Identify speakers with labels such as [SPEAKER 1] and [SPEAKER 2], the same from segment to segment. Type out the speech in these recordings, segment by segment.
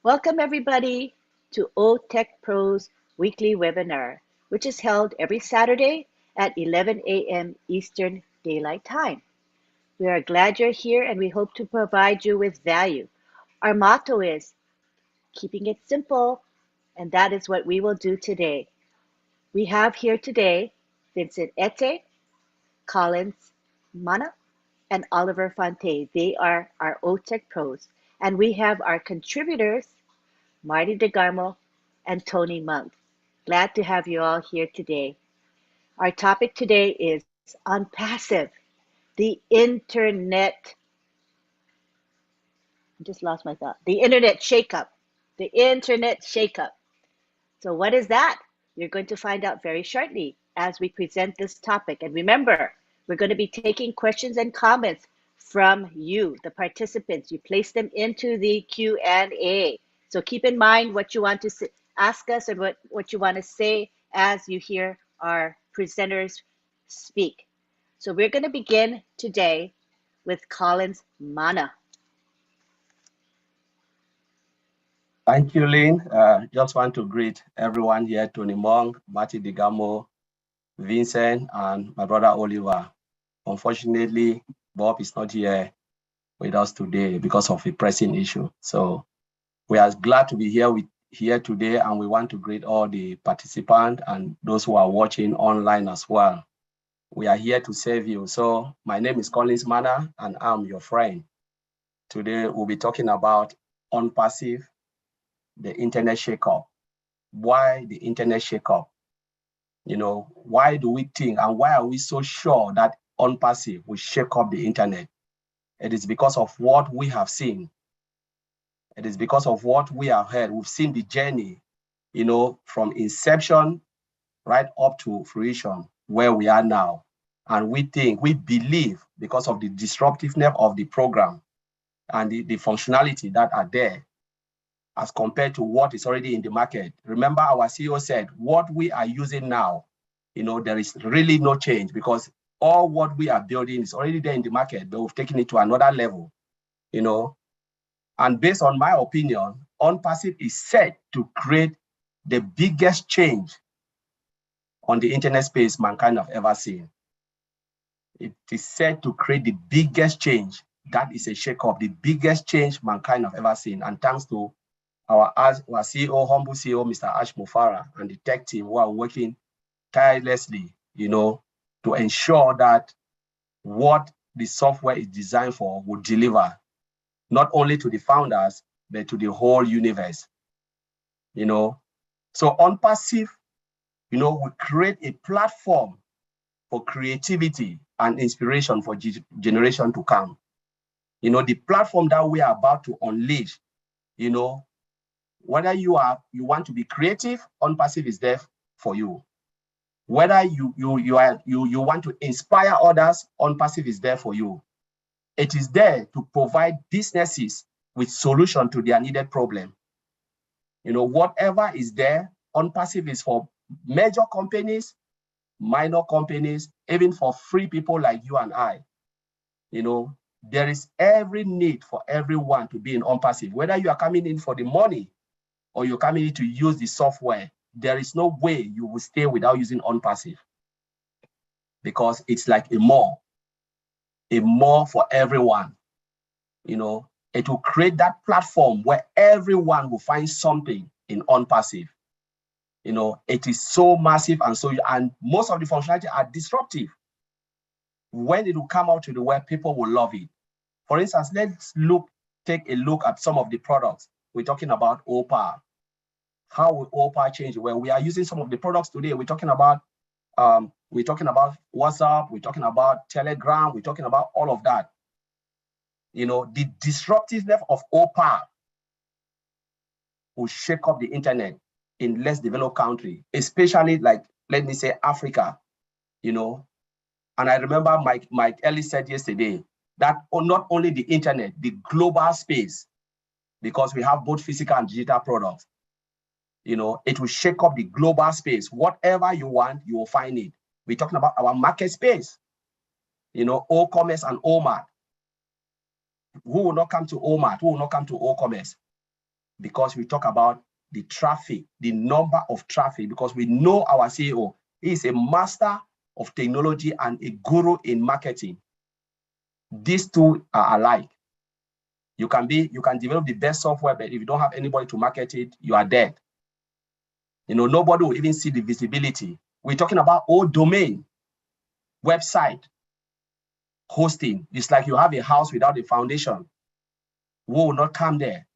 [SPEAKER 1] Welcome everybody to OTech Pro's weekly webinar, which is held every Saturday at 11 a.m. Eastern Daylight Time. We are glad you're here and we hope to provide you with value. Our motto is keeping it simple, and that is what we will do today. We have here today Vincent Ete, Collins Mana, and Oliver Fonte. They are our OTech Pros. And we have our contributors, Marty DeGarmo and Tony Monk. Glad to have you all here today. Our topic today is on passive, the internet. I just lost my thought. The internet shakeup. The internet shakeup. So, what is that? You're going to find out very shortly as we present this topic. And remember, we're going to be taking questions and comments from you, the participants. You place them into the Q&A. So keep in mind what you want to ask us and what you want to say as you hear our presenters speak. So we're going to begin today with Collins Mana.
[SPEAKER 2] Thank you, Lynn. Just want to greet everyone here, Tony Monk, Marty DeGarmo, Vincent, and my brother Oliver. Unfortunately, Bob is not here with us today because of a pressing issue. So we are glad to be here today, and we want to greet all the participants and those who are watching online as well. We are here to serve you. So my name is Collins Mana, and I'm your friend. Today, we'll be talking about OnPassive, the internet shakeup. Why the internet shakeup? Why do we think and why are we so sure that OnPassive will shake up the internet? It is because of what we have seen. It is because of what we have heard. We've seen the journey, from inception right up to fruition, where we are now. And we believe, because of the disruptiveness of the program and the functionality that are there, as compared to what is already in the market. Remember, our CEO said, what we are using now, there is really no change because all what we are building is already there in the market, but we've taken it to another level, And based on my opinion, OnPassive is set to create the biggest change on the internet space mankind have ever seen. It is set to create the biggest change. That is a shake-up, the biggest change mankind have ever seen. And thanks to our CEO, humble CEO, Mr. Ash Mufarah, and the tech team who are working tirelessly, to ensure that what the software is designed for will deliver, not only to the founders, but to the whole universe, So OnPassive, will create a platform for creativity and inspiration for generation to come. The platform that we are about to unleash, whether you want to be creative, OnPassive is there for you. Whether you want to inspire others, OnPassive is there for you. It is there to provide businesses with solution to their needed problem. Whatever is there, OnPassive is for major companies, minor companies, even for free people like you and I. There is every need for everyone to be in OnPassive. Whether you are coming in for the money or you're coming in to use the software, there is no way you will stay without using OnPassive, because it's like a more for everyone. It will create that platform where everyone will find something in OnPassive. It is so massive and most of the functionality are disruptive. When it will come out to the web, people will love it. For instance, let's take a look at some of the products. We're talking about OPA. How will OPA change? Well, we are using some of the products today. We're talking about WhatsApp, we're talking about Telegram, we're talking about all of that. The disruptiveness of OPA will shake up the internet in less developed country, especially like, let me say, Africa. And I remember Mike Ellis said yesterday that not only the internet, the global space, because we have both physical and digital products, it will shake up the global space. Whatever you want, you will find it. We're talking about our market space, O-commerce and OMAT. Who will not come to OMAT? Who will not come to O-commerce? because we talk about the traffic, the number of traffic, because we know our CEO, he is a master of technology and a guru in marketing. These two are alike. You can develop the best software, but if you don't have anybody to market it, you are dead. Nobody will even see the visibility. We're talking about all domain, website, hosting. It's like you have a house without a foundation. Who will not come there?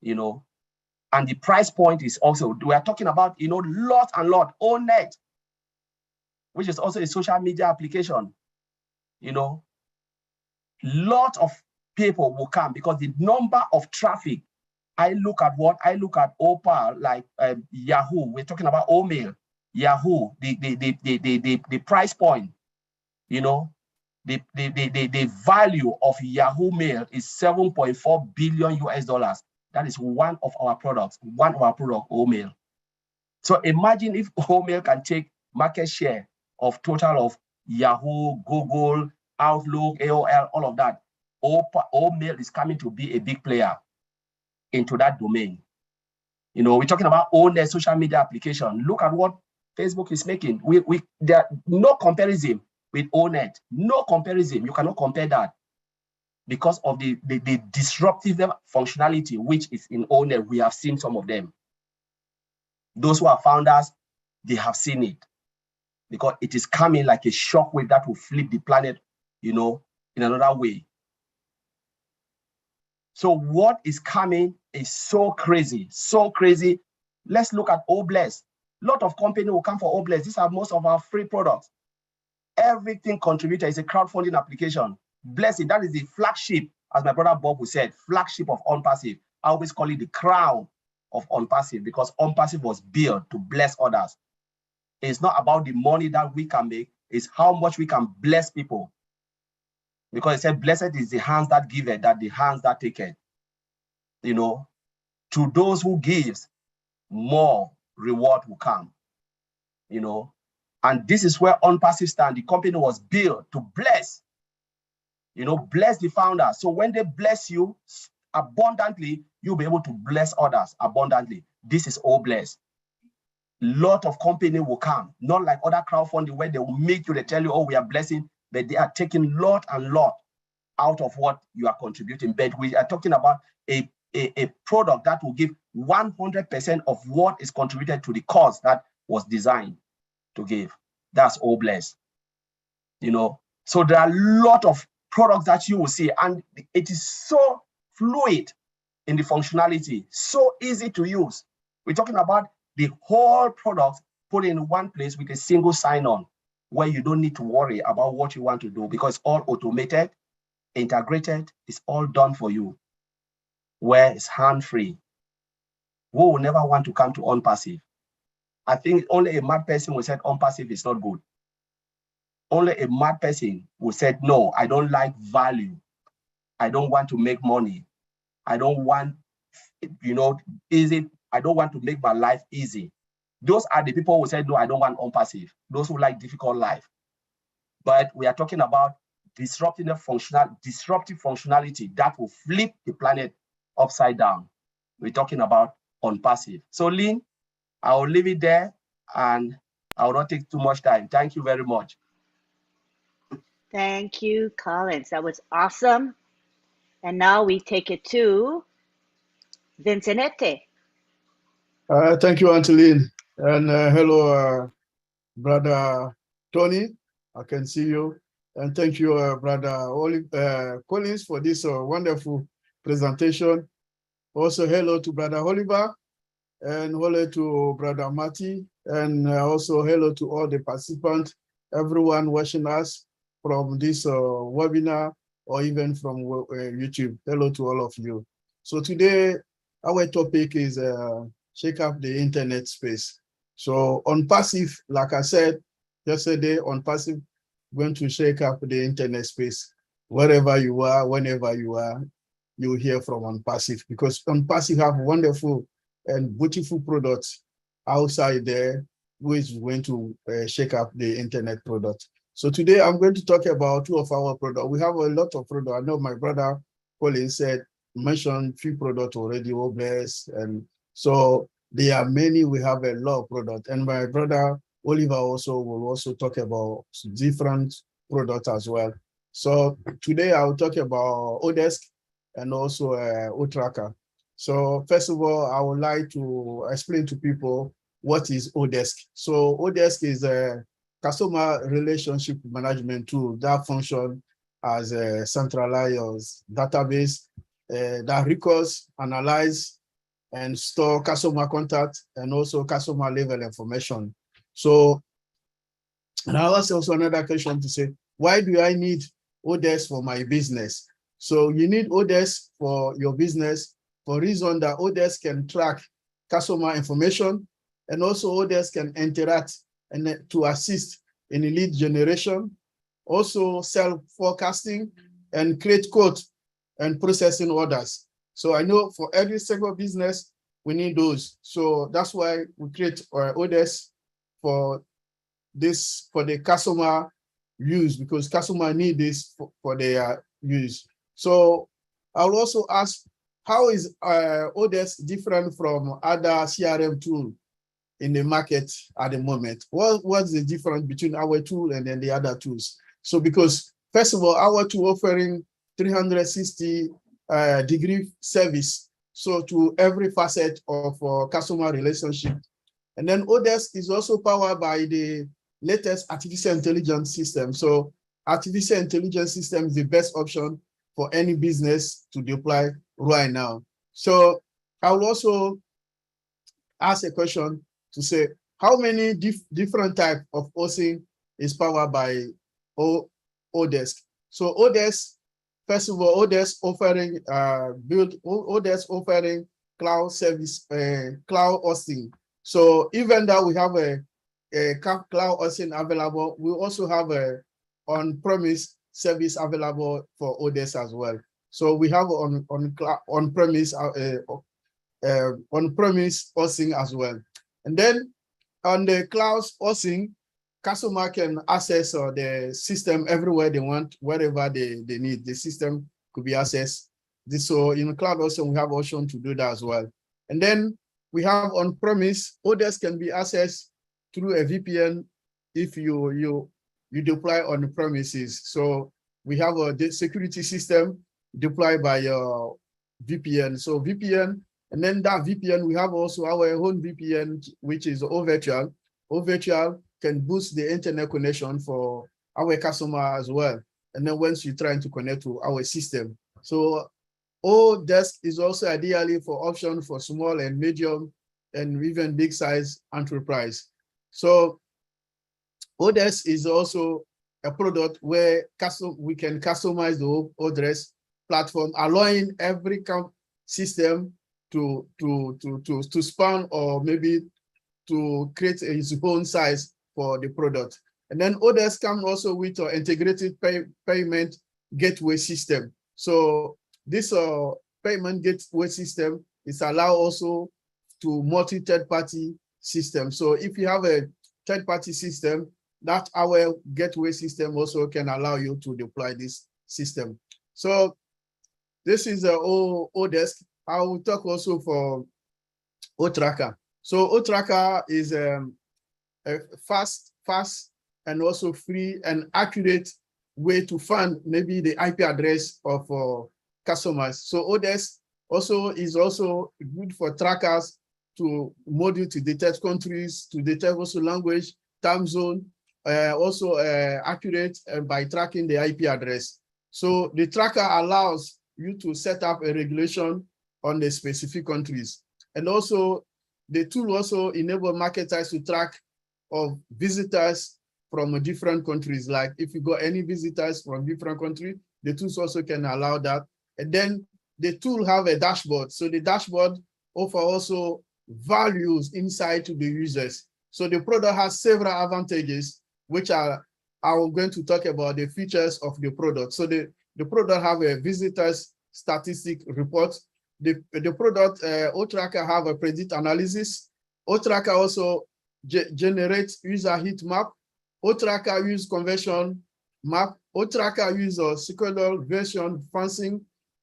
[SPEAKER 2] And the price point is also, we are talking about, lot and lot, O-Net, which is also a social media application. Lot of people will come because the number of traffic. I look at Opal, like Yahoo. We're talking about Omail, Yahoo, the price point, the value of Yahoo Mail is $7.4 billion US. That is one of our products, Omail. So imagine if Omail can take market share of total of Yahoo, Google, Outlook, AOL, all of that. Omail is coming to be a big player into that domain. We're talking about O-Net social media application. Look at what Facebook is making. There no comparison with O-Net. No comparison. You cannot compare that because of the disruptive functionality which is in O-Net. We have seen some of them. Those who are founders, they have seen it because it is coming like a shockwave that will flip the planet, in another way. So what is coming is so crazy, so crazy. Let's look at Obless. A lot of companies will come for Obless. These are most of our free products. Everything contributor is a crowdfunding application. Blessing, that is the flagship, as my brother Bob would said, flagship of OnPassive. I always call it the crown of OnPassive because OnPassive was built to bless others. It's not about the money that we can make, it's how much we can bless people. Because it said, blessed is the hands that give it, that the hands that take it. To those who gives, more reward will come. And this is where OnPassive stand. The company was built to bless, bless the founders. So when they bless you abundantly, you'll be able to bless others abundantly. This is all blessed. Lot of company will come, not like other crowdfunding where they will make you, they tell you, oh, we are blessing, but they are taking lot and lot out of what you are contributing. But we are talking about a product that will give 100% of what is contributed to the cause that was designed to give. That's all blessed. So there are a lot of products that you will see, and it is so fluid in the functionality, so easy to use. We're talking about the whole product put in one place with a single sign-on, where you don't need to worry about what you want to do because it's all automated, integrated, it's all done for you, where it's hand-free. We will never want to come to OnPassive. I think only a mad person will say OnPassive is not good. Only a mad person will say, no, I don't like value. I don't want to make money. I don't want, easy. I don't want to make my life easy. Those are the people who say, no, I don't want OnPassive. Those who like difficult life. But we are talking about disruptive functionality that will flip the planet upside down. We're talking about OnPassive. So Lynn, I will leave it there and I will not take too much time. Thank you very much.
[SPEAKER 1] Thank you, Collins. That was awesome. And now we take it to Vincenette.
[SPEAKER 3] Thank you, Angeline. And hello, Brother Tony. I can see you. And thank you, Brother Collins, for this wonderful presentation. Also, hello to Brother Oliver, and hello to Brother Marty, and also hello to all the participants, everyone watching us from this webinar or even from YouTube. Hello to all of you. So today, our topic is shake up the internet space. So OnPassive, like I said yesterday, OnPassive going to shake up the internet space. Wherever you are, whenever you are, you hear from OnPassive, because OnPassive have wonderful and beautiful products outside there, which is going to shake up the internet product. So today I'm going to talk about two of our products. We have a lot of products. I know my brother Colin said mentioned few products already, Obless, and so there are many. We have a lot of products, and my brother Oliver also will also talk about different products as well. So today I will talk about Odesk and also Otracker. So first of all, I would like to explain to people what is Odesk. So Odesk is a customer relationship management tool that functions as a centralized database that records, analyze, and store customer contact and also customer level information. So now that's also another question to say, why do I need Odesk for my business? So you need Odesk for your business for reason that Odesk can track customer information, and also Odesk can interact and to assist in lead generation, also self-forecasting, and create code and processing orders. So I know for every single business, we need those. So that's why we create Odesk for this, for the customer use, because customer need this for their use. So I'll also ask, how is Odesk different from other CRM tool in the market at the moment? What's the difference between our tool and then the other tools? So because first of all, our tool offering 360 degree service, so to every facet of customer relationship. And then Odesk is also powered by the latest artificial intelligence system. So artificial intelligence system is the best option for any business to deploy right now. So I will also ask a question to say, how many different type of hosting is powered by Odesk? So Odesk, first of all, Odesk offering Odesk offering cloud service, cloud hosting. So even though we have a cloud hosting available, we also have a on-premise service available for Odesk as well. So we have on-premise on-premise hosting as well. And then on the cloud hosting, customer can access the system everywhere they want, wherever they need. The system could be accessed. So in cloud hosting, we have option to do that as well. And then we have on-premise, Odesk can be accessed through a VPN if you deploy on the premises. So we have a security system deployed by VPN. So VPN, and then that VPN, we have also our own VPN, which is OVirtual. OVirtual can boost the internet connection for our customer as well. And then once you're trying to connect to our system. So Odesk is also ideally for option for small and medium and even big size enterprise. So Odesk is also a product where we can customize the Odesk platform, allowing every system to span or maybe to create its own size for the product. And then Odesk comes also with an integrated payment gateway system. So this payment gateway system is allowed also to multi third-party system. So if you have a third-party system, that our gateway system also can allow you to deploy this system. So this is Odesk. I will talk also for Otracker. So Otracker is a fast and also free and accurate way to find maybe the IP address of customers. So Odesk also is also good for trackers to module to detect countries, to detect also language, time zone, also accurate by tracking the IP address. So the tracker allows you to set up a regulation on the specific countries. And also the tool also enable marketers to track of visitors from different countries. Like if you got any visitors from different countries, the tools also can allow that. And then the tool have a dashboard. So the dashboard offer also values inside to the users. So the product has several advantages, which are I'm going to talk about the features of the product. So the product have a visitors statistic report. The product Otracker have a predict analysis. Otracker also generates user heat map. Otracker use conversion map. Otracker use a sequential version fencing.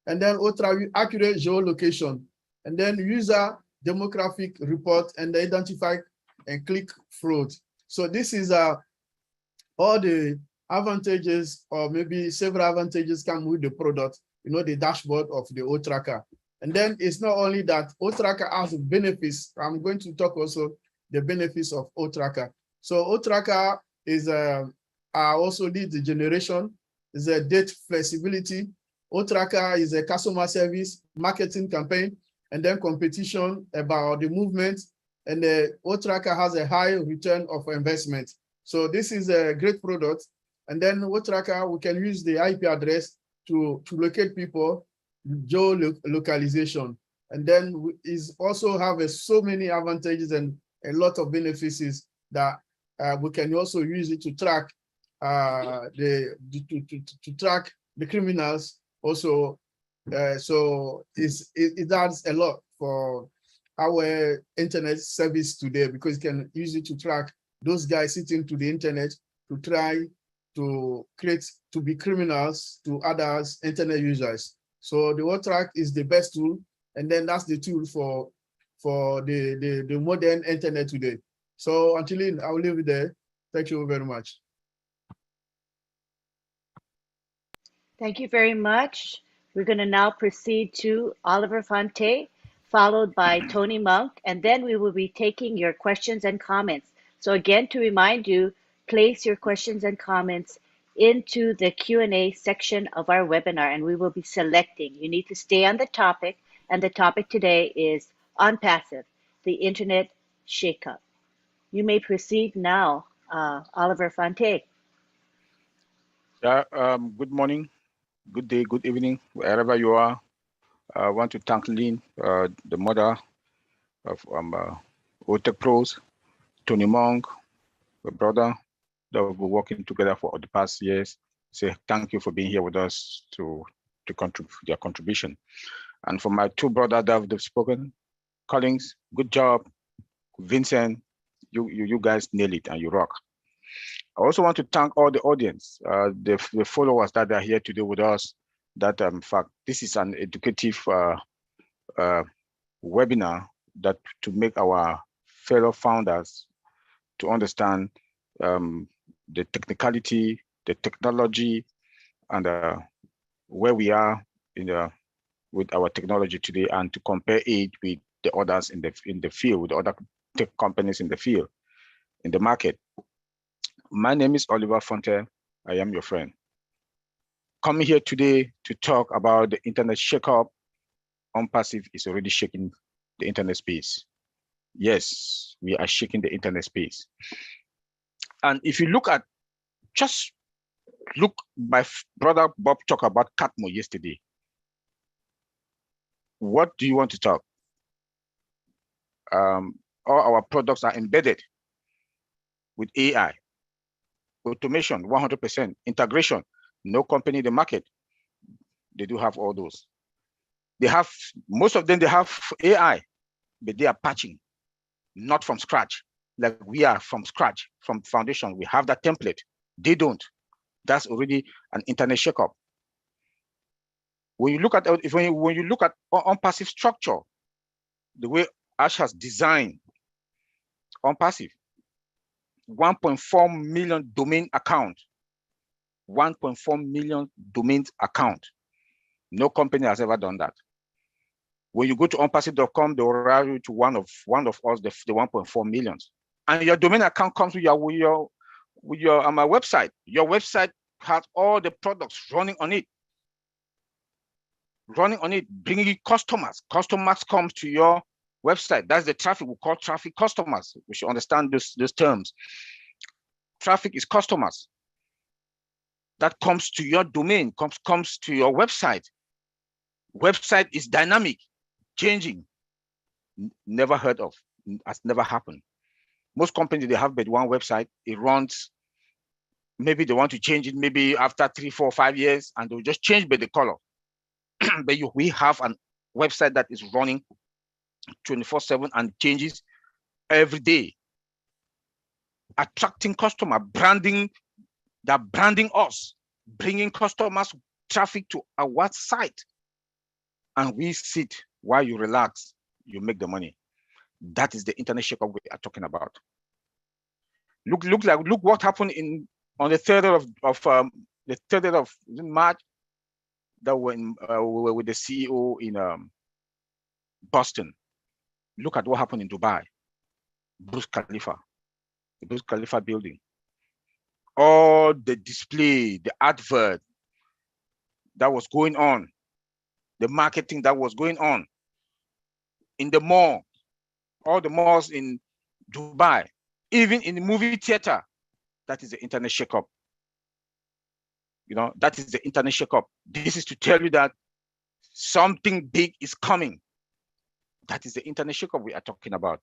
[SPEAKER 3] and then ultra accurate geolocation, and then user demographic report and identify and click fraud. So this is all the advantages, or maybe several advantages come with the product, the dashboard of the O-Tracker. And then it's not only that, O-Tracker has benefits. I'm going to talk also the benefits of O-Tracker. So O-Tracker is also lead generation, is a date flexibility. O-Tracker is a customer service, marketing campaign, and then competition about the movement. And the O-Tracker has a high return of investment. So this is a great product. And then O-Tracker, we can use the IP address to locate people, geolocalization. And then is also have so many advantages and a lot of benefits that we can also use it to track to track the criminals also. So it does a lot for our internet service today, because you can use it to track those guys sitting to the internet to try to be criminals to others, internet users. So the O-Track is the best tool, and then that's the tool for the modern internet today. So Antolin, I'll leave it there. Thank you very much.
[SPEAKER 1] Thank you very much. We're going to now proceed to Oliver Fonte, followed by Tony Monk, and then we will be taking your questions and comments. So again, to remind you, place your questions and comments into the Q&A section of our webinar, and we will be selecting. You need to stay on the topic, and the topic today is OnPassive, the Internet Shakeup. You may proceed now, Oliver Fonte.
[SPEAKER 4] Yeah, good morning, good day, good evening, wherever you are. I want to thank Lynn, the mother of O-Tech Pros, Tony Monk, the brother that we've been working together for the past years. Say thank you for being here with us to contribute their contribution. And for my two brothers that have spoken, Collins, good job. Vincent, you guys nail it and you rock. I also want to thank all the audience, the followers that are here today with us, that in fact, this is an educative webinar that to make our fellow founders to understand the technicality, the technology, and where we are with our technology today, and to compare it with the others in the field, with the other tech companies in the field, in the market. My name is Oliver Fonte. I am your friend. Coming here today to talk about the internet shakeup. OnPassive is already shaking the internet space. Yes, we are shaking the internet space. And if you look at, my brother Bob talked about Catmo yesterday. What do you want to talk? All our products are embedded with AI, automation, 100%, integration. No company in the market, they do have all those. They have, most of them, they have AI, but they are patching, not from scratch. Like we are from scratch, from foundation. We have that template. They don't. That's already an internet shakeup. When you look at OnPassive structure, the way Ash has designed OnPassive, 1.4 million domain account, 1.4 million domain account. No company has ever done that. When you go to onpassive.com, they will route you to one of us, the 1.4 million. And your domain account comes with your website. Your website has all the products running on it, bringing you customers. Customers come to your website. That's the traffic. We call traffic customers. We should understand those terms. Traffic is customers that comes to your domain, comes to your website. Website is dynamic, changing. Never heard of, has never happened. Most companies, they have but one website. It runs, maybe they want to change it maybe after 3, 4, 5 years, and they'll just change by the color. But we have a website that is running 24/7 and changes every day. Attracting customer, branding, they're branding us, bringing customers traffic to our site. and we sit while you relax, you make the money. That is the internet shakeup we are talking about. Look what happened on the 3rd of March. That when we were with the CEO in Boston. Look at what happened in Dubai, Burj Khalifa, the Burj Khalifa building. All the display, the advert that was going on, the marketing that was going on in the mall, all the malls in Dubai, even in the movie theater. That is the internet shakeup. You know, that is the internet shakeup. This is to tell you that something big is coming. That is the internet shakeup we are talking about.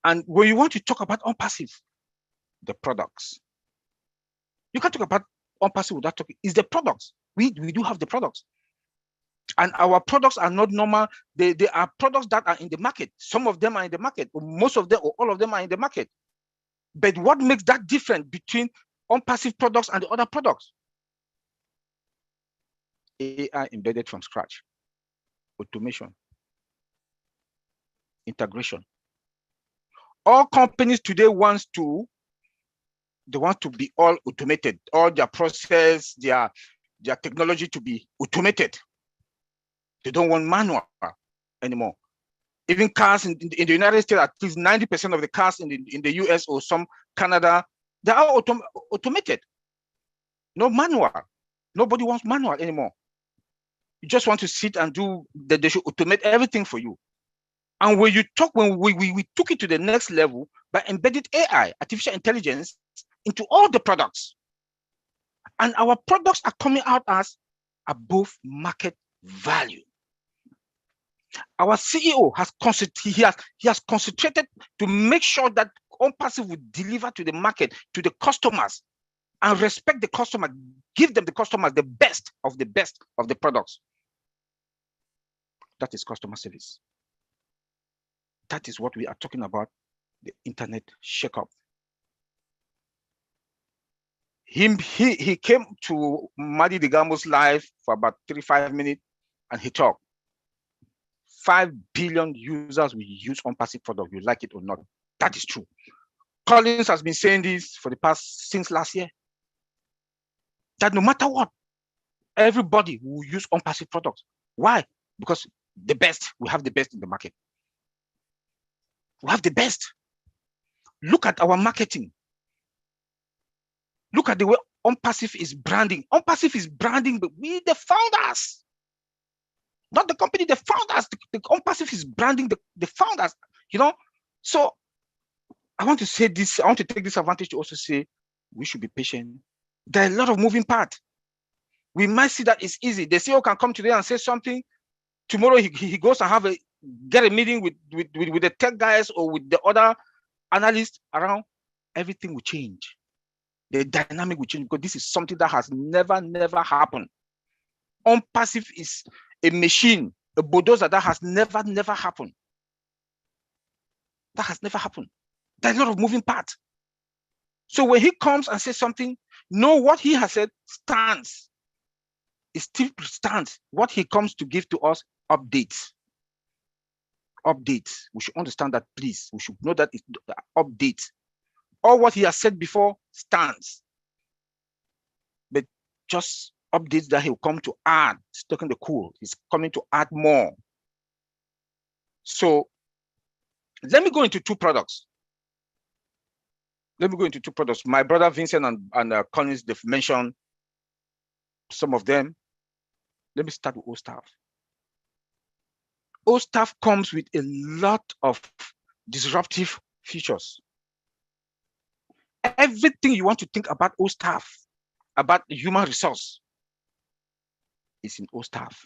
[SPEAKER 4] And when you want to talk about OnPassive, the products, you can talk about OnPassive without talking. It's the products. We do have the products. And our products are not normal. They are products that are in the market. Some of them are in the market, or most of them, or all of them are in the market. But what makes that different between OnPassive products and the other products? AI embedded from scratch, automation, integration. All companies today want to be all automated, all their process, their technology to be automated. They don't want manual anymore. Even cars in the United States, at least 90% of the cars in the US or some Canada, they are automated. No manual. Nobody wants manual anymore. You just want to sit and do that. They should automate everything for you. And when we took it to the next level by embedded AI, artificial intelligence, into all the products. And our products are coming out as above market value. Our CEO has concentrated to make sure that OnPassive will deliver to the market, to the customers, and respect the customer, give them the customers the best of the products. That is customer service. That is what we are talking about, the internet shakeup. He came to Madi Digamo's live for about 35 minutes and he talked. 5 billion users will use OnPassive product, you like it or not. That is true. Collins has been saying this since last year. That no matter what, everybody will use OnPassive products. Why? Because we have the best in the market. We have the best. Look at our marketing. Look at the way OnPassive is branding. OnPassive is branding, but we, the founders, not the company, the founders. The OnPassive is branding the founders, you know. So I want to say this, I want to take this advantage to also say we should be patient. There are a lot of moving parts. We might see that it's easy. The CEO can come today and say something. Tomorrow he goes and get a meeting with the tech guys or with the other analysts around. Everything will change. The dynamic will change because this is something that has never happened. OnPassive is a machine, a bulldozer that has never happened. That has never happened. There's a lot of moving parts. So when he comes and says something, know what he has said stands. It still stands. What he comes to give to us, updates. Updates. We should understand that, please. We should know that it's updates. All what he has said before stands. But just updates that he'll come to add. He's taking the cool. He's coming to add more. So let me go into two products. My brother Vincent and Collins, they've mentioned some of them. Let me start with OStaff. OStaff comes with a lot of disruptive features. Everything you want to think about OStaff, about the human resource, is in OStaff.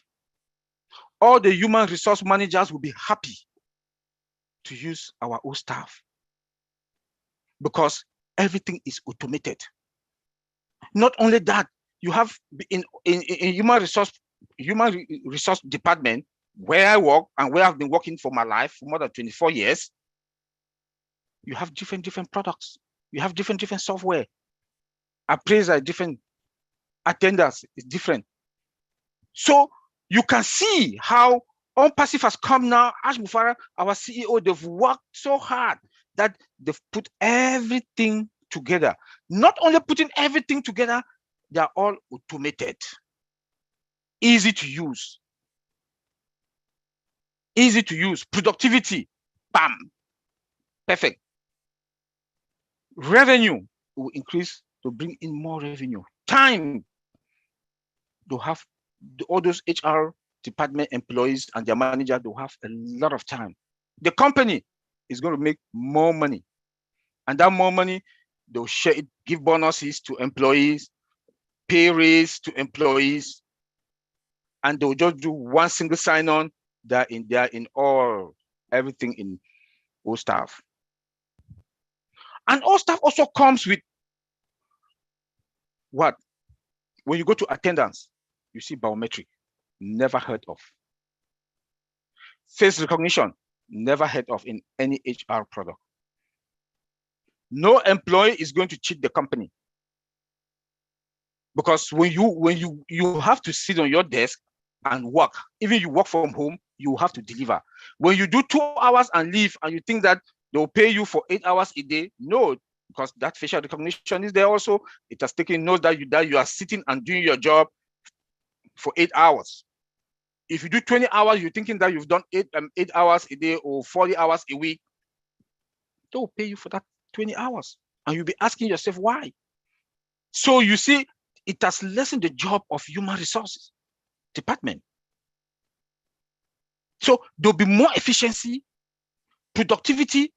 [SPEAKER 4] All the human resource managers will be happy to use our OStaff because everything is automated. Not only that, you have in human resource department where I work and where I've been working for my life for more than 24 years, you have different products. You have different software. Appraiser different, attenders is different. So You can see how OnPassive has come now. Ash Mufarah, our CEO, they've worked so hard that they've put everything together. Not only putting everything together, they are all automated, easy to use. Easy to use, productivity, bam, perfect. Revenue will increase to bring in more revenue. Time, to have all those HR department employees and their manager, they'll have a lot of time. The company is going to make more money, and that more money, they'll share it, give bonuses to employees, pay raise to employees, and they'll just do one single sign-on. They're in all, everything in OStaff. And OStaff also comes with what? When you go to attendance, you see biometric, never heard of. Face recognition, never heard of in any HR product. No employee is going to cheat the company, because when you have to sit on your desk and work, even you work from home, you have to deliver. When you do 2 hours and leave, and you think that they'll pay you for 8 hours a day, no, because that facial recognition is there also. It has taken note that you are sitting and doing your job for 8 hours. If you do 20 hours, you're thinking that you've done 8 hours a day or 40 hours a week, they'll pay you for that 20 hours. And you'll be asking yourself why. So you see, it has lessened the job of human resources department. So there'll be more efficiency, productivity,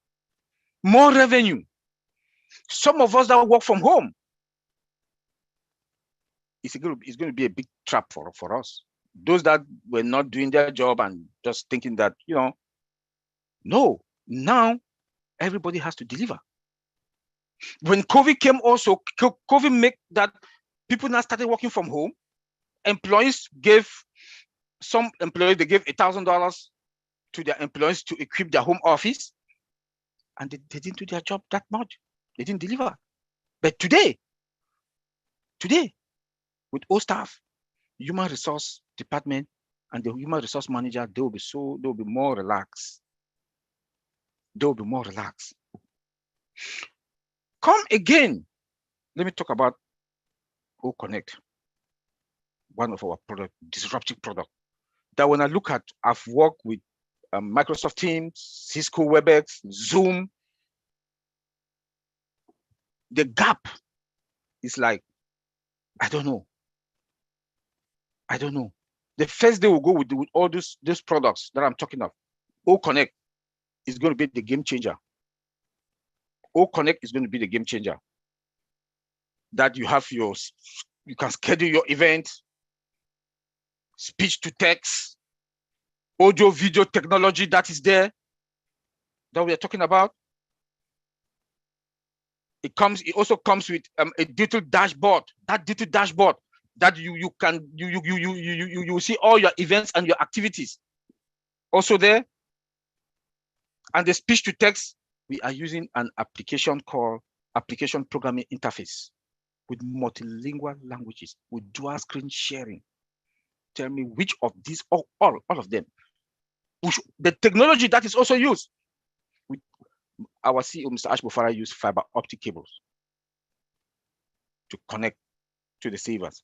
[SPEAKER 4] more revenue. Some of us that work from home, it's going to be a big trap for us. Those that were not doing their job and just thinking that, no, now everybody has to deliver. When COVID came also, COVID made that people now started working from home. Some employees, they gave $1,000 to their employees to equip their home office, and they didn't do their job that much. They didn't deliver. But today, with OStaff, human resource department, and the human resource manager, they'll be more relaxed. They'll be more relaxed. Come again. Let me talk about OConnect, one of our disruptive product. That when I look at, I've worked with Microsoft Teams, Cisco WebEx, Zoom. The gap is like, I don't know. The first day we'll go with all these products that I'm talking of. OConnect is going to be the game changer. OConnect is going to be the game changer. That you can schedule your event, speech to text, audio, video technology that is there, that we are talking about. It also comes with a detailed dashboard. That detailed dashboard that you see all your events and your activities also there. And the speech to text, we are using an application called Application Programming Interface with multilingual languages, with dual screen sharing. Tell me which of these, all of them, the technology that is also used. Our CEO, Mr. Ash Mufarah, used fiber optic cables to connect to the servers.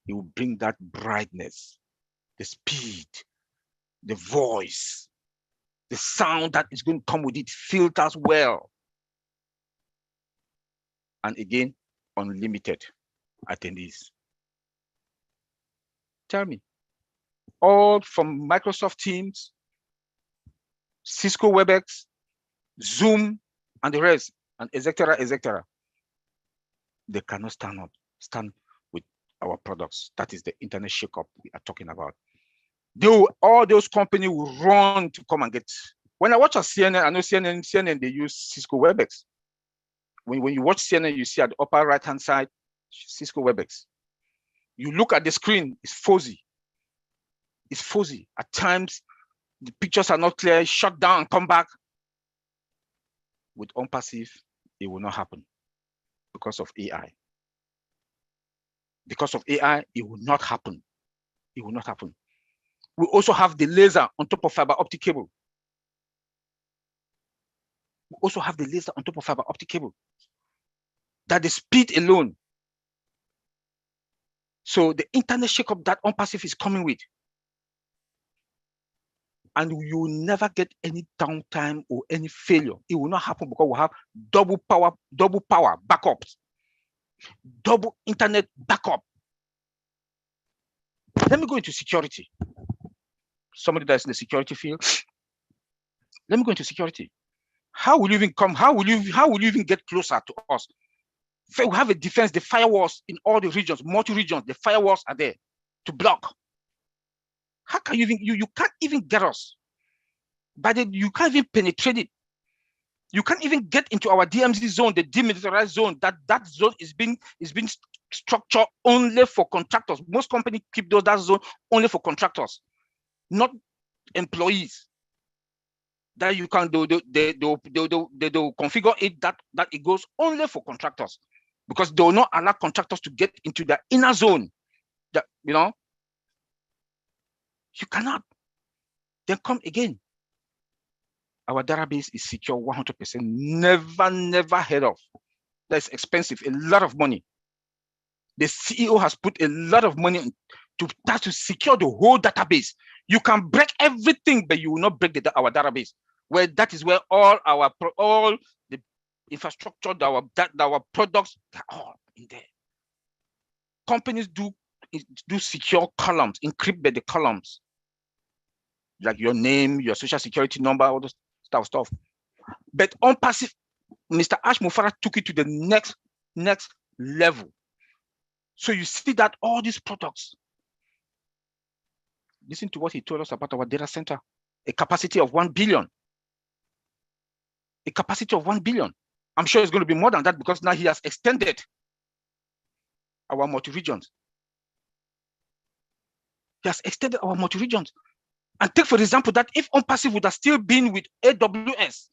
[SPEAKER 4] It will bring that brightness, the speed, the voice, the sound that is going to come with it, filters well. And again, unlimited attendees. Tell me, all from Microsoft Teams, Cisco WebEx, Zoom, and the rest, and etc. They cannot stand with our products. That is the internet shakeup we are talking about. All those companies will run to come and get. When I watch a CNN, I know CNN, they use Cisco WebEx. When you watch CNN, you see at the upper right-hand side, Cisco WebEx. You look at the screen, it's fuzzy. It's fuzzy. At times, the pictures are not clear, shut down, come back. With OnPassive, it will not happen because of AI. Because of AI, it will not happen. It will not happen. We also have the laser on top of fiber optic cable. We also have the laser on top of fiber optic cable. That the speed alone. So the internet shakeup that OnPassive is coming with, and you will never get any downtime or any failure. It will not happen because we have double power backups, double internet backup. Let me go into security. Somebody that's in the security field. Let me go into security. How will you even come? How will you even get closer to us? We have a defense, the firewalls in all the regions, multi-regions, the firewalls are there to block. How can you even, you can't even get us. But you can't even penetrate it. You can't even get into our DMZ zone, the demilitarized zone. That zone is being structured only for contractors. Most companies keep that zone only for contractors, not employees. That you can do, they configure it that it goes only for contractors, because they will not allow contractors to get into the inner zone. That, you know, you cannot. Then come again. Our database is secure 100%. Never heard of. That's expensive, a lot of money. The CEO has put a lot of money to secure the whole database. You can break everything, but you will not break our database. Where that is where all the infrastructure, our products, they're all in there. Companies do secure columns, encrypt the columns, like your name, your social security number, all those stuff. But OnPassive, Mr. Ash Mufarah took it to the next level. So you see that all these products, listen to what he told us about our data center, a capacity of 1 billion. A capacity of 1 billion. I'm sure it's going to be more than that, because now he has extended our multi-regions. He has extended our multi-regions. And take, for example, that if OnPassive would have still been with AWS,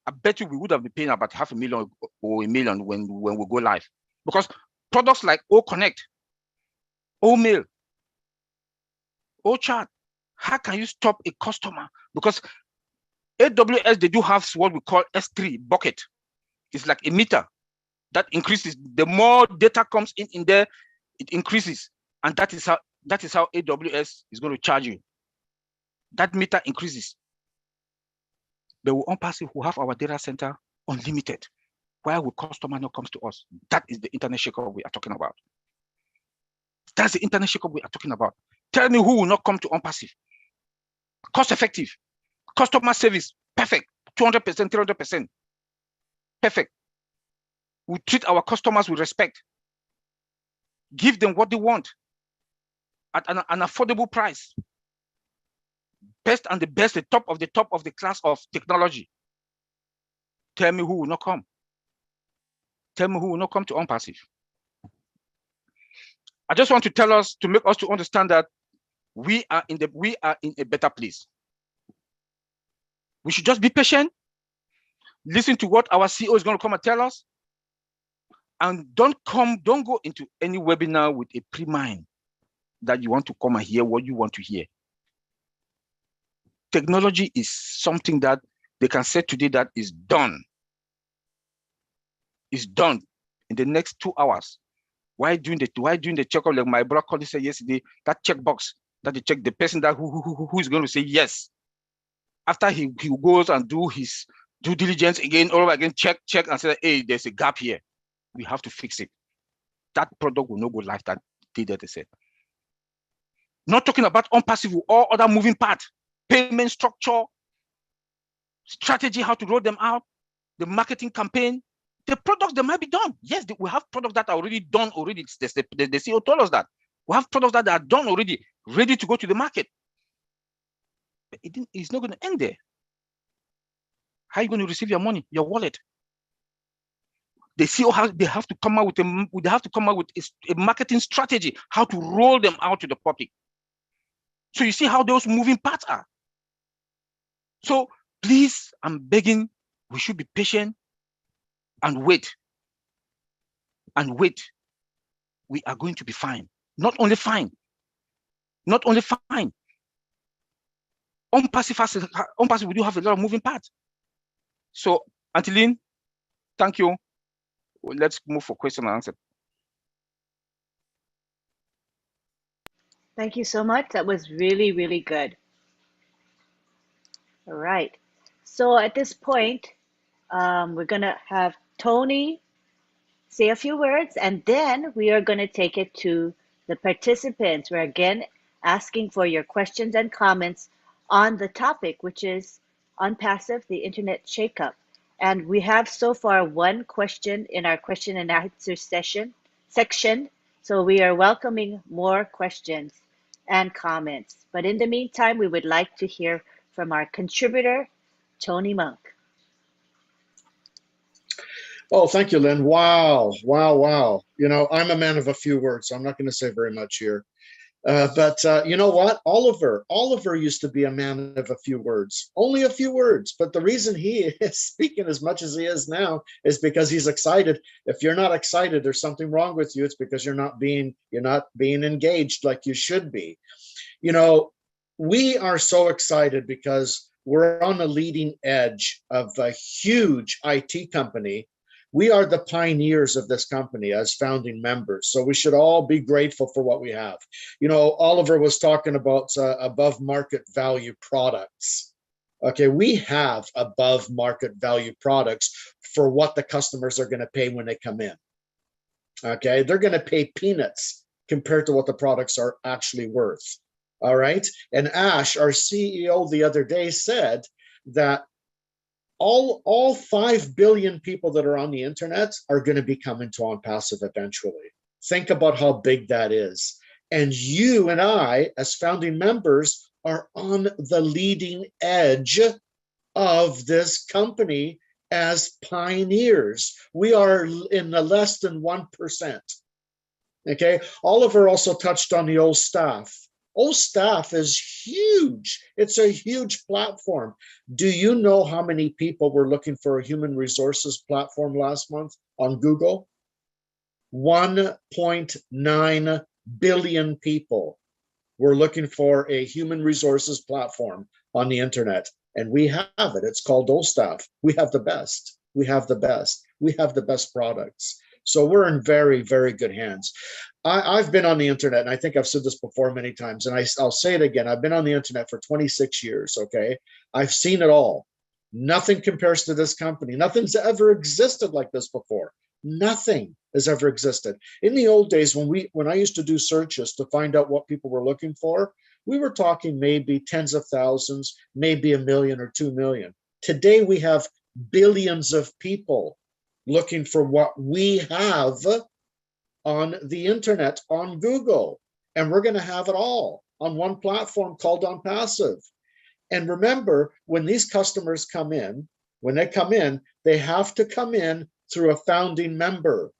[SPEAKER 4] I bet you we would have been paying about $500,000 or $1 million when we go live. Because products like OConnect, OMail, OChat, how can you stop a customer? Because AWS, they do have what we call S3 bucket. It's like a meter that increases. The more data comes in there, it increases. And that is how AWS is going to charge you. That meter increases. But with OnPassive, who have our data center unlimited, why would customer not come to us? That is the internet shakeup we are talking about. That's the internet shakeup we are talking about. Tell me who will not come to OnPassive. Cost effective. Customer service, perfect. 200%, 300%. Perfect. We treat our customers with respect. Give them what they want at an affordable price. Best and the best, the top of the class of technology. Tell me who will not come. Tell me who will not come to OnPassive. I just want to tell us, to make us to understand that we are in a better place. We should just be patient, listen to what our CEO is going to come and tell us, and don't go into any webinar with a pre-mind that you want to come and hear what you want to hear. Technology is something that they can say today that is done. It's done in the next 2 hours. Why doing the checkup, like my brother colleague said yesterday, that checkbox that they check, the person that who is going to say yes. After he goes and do his due diligence again, all over again, check and say, hey, there's a gap here. We have to fix it. That product will not go live that day that they said. Not talking about OnPassive or other moving parts, payment structure, strategy, how to roll them out, the marketing campaign, the products that might be done. Yes, we have products that are already done already. The CEO told us that. We have products that are done already, ready to go to the market. But it's not going to end there. How are you going to receive your money, your wallet? The CEO they have to come out with a marketing strategy, how to roll them out to the public. So you see how those moving parts are. So please, I'm begging, we should be patient and wait. And wait. We are going to be fine. Not only fine, not only fine. On passive, we do have a lot of moving parts. So, Antolin, thank you. Let's move for question and answer.
[SPEAKER 1] Thank you so much. That was really, really good. All right. So at this point, we're going to have Tony say a few words, and then we are going to take it to the participants. We're again asking for your questions and comments on the topic, which is Unpassive, the Internet Shakeup. And we have so far one question in our question and answer section. So we are welcoming more questions and comments. But in the meantime, we would like to hear from our contributor, Tony Monk.
[SPEAKER 5] Oh, thank you, Lynn. Wow, wow, wow. You know, I'm a man of a few words, so I'm not going to say very much here. But you know what? Oliver used to be a man of a few words, only a few words. But the reason he is speaking as much as he is now is because he's excited. If you're not excited, there's something wrong with you. It's because you're not being engaged like you should be. You know, we are so excited because we're on the leading edge of a huge IT company. We are the pioneers of this company as founding members. So we should all be grateful for what we have. You know, Oliver was talking about above market value products. Okay, we have above market value products for what the customers are going to pay when they come in. Okay, they're going to pay peanuts compared to what the products are actually worth. All right. And Ash, our CEO, the other day said that all 5 billion people that are on the internet are going to be coming to OnPassive eventually. Think about how big that is. And you and I, as founding members, are on the leading edge of this company as pioneers. We are in the less than 1%. Okay. Oliver also touched on the OSTAF. OSTAF is huge. It's a huge platform. Do you know how many people were looking for a human resources platform last month on Google? 1.9 billion people were looking for a human resources platform on the internet. And we have it. It's called OSTAF. We have the best. We have the best. We have the best products. So we're in very, very good hands. I've been on the internet, and I think I've said this before many times, and I'll say it again. I've been on the internet for 26 years, okay? I've seen it all. Nothing compares to this company. Nothing's ever existed like this before. Nothing has ever existed. In the old days, when I used to do searches to find out what people were looking for, we were talking maybe tens of thousands, maybe 1 million or 2 million. Today, we have billions of people looking for what we have on the internet, on Google. And we're going to have it all on one platform called OnPassive. And remember, when these customers come in, they have to come in through a founding member.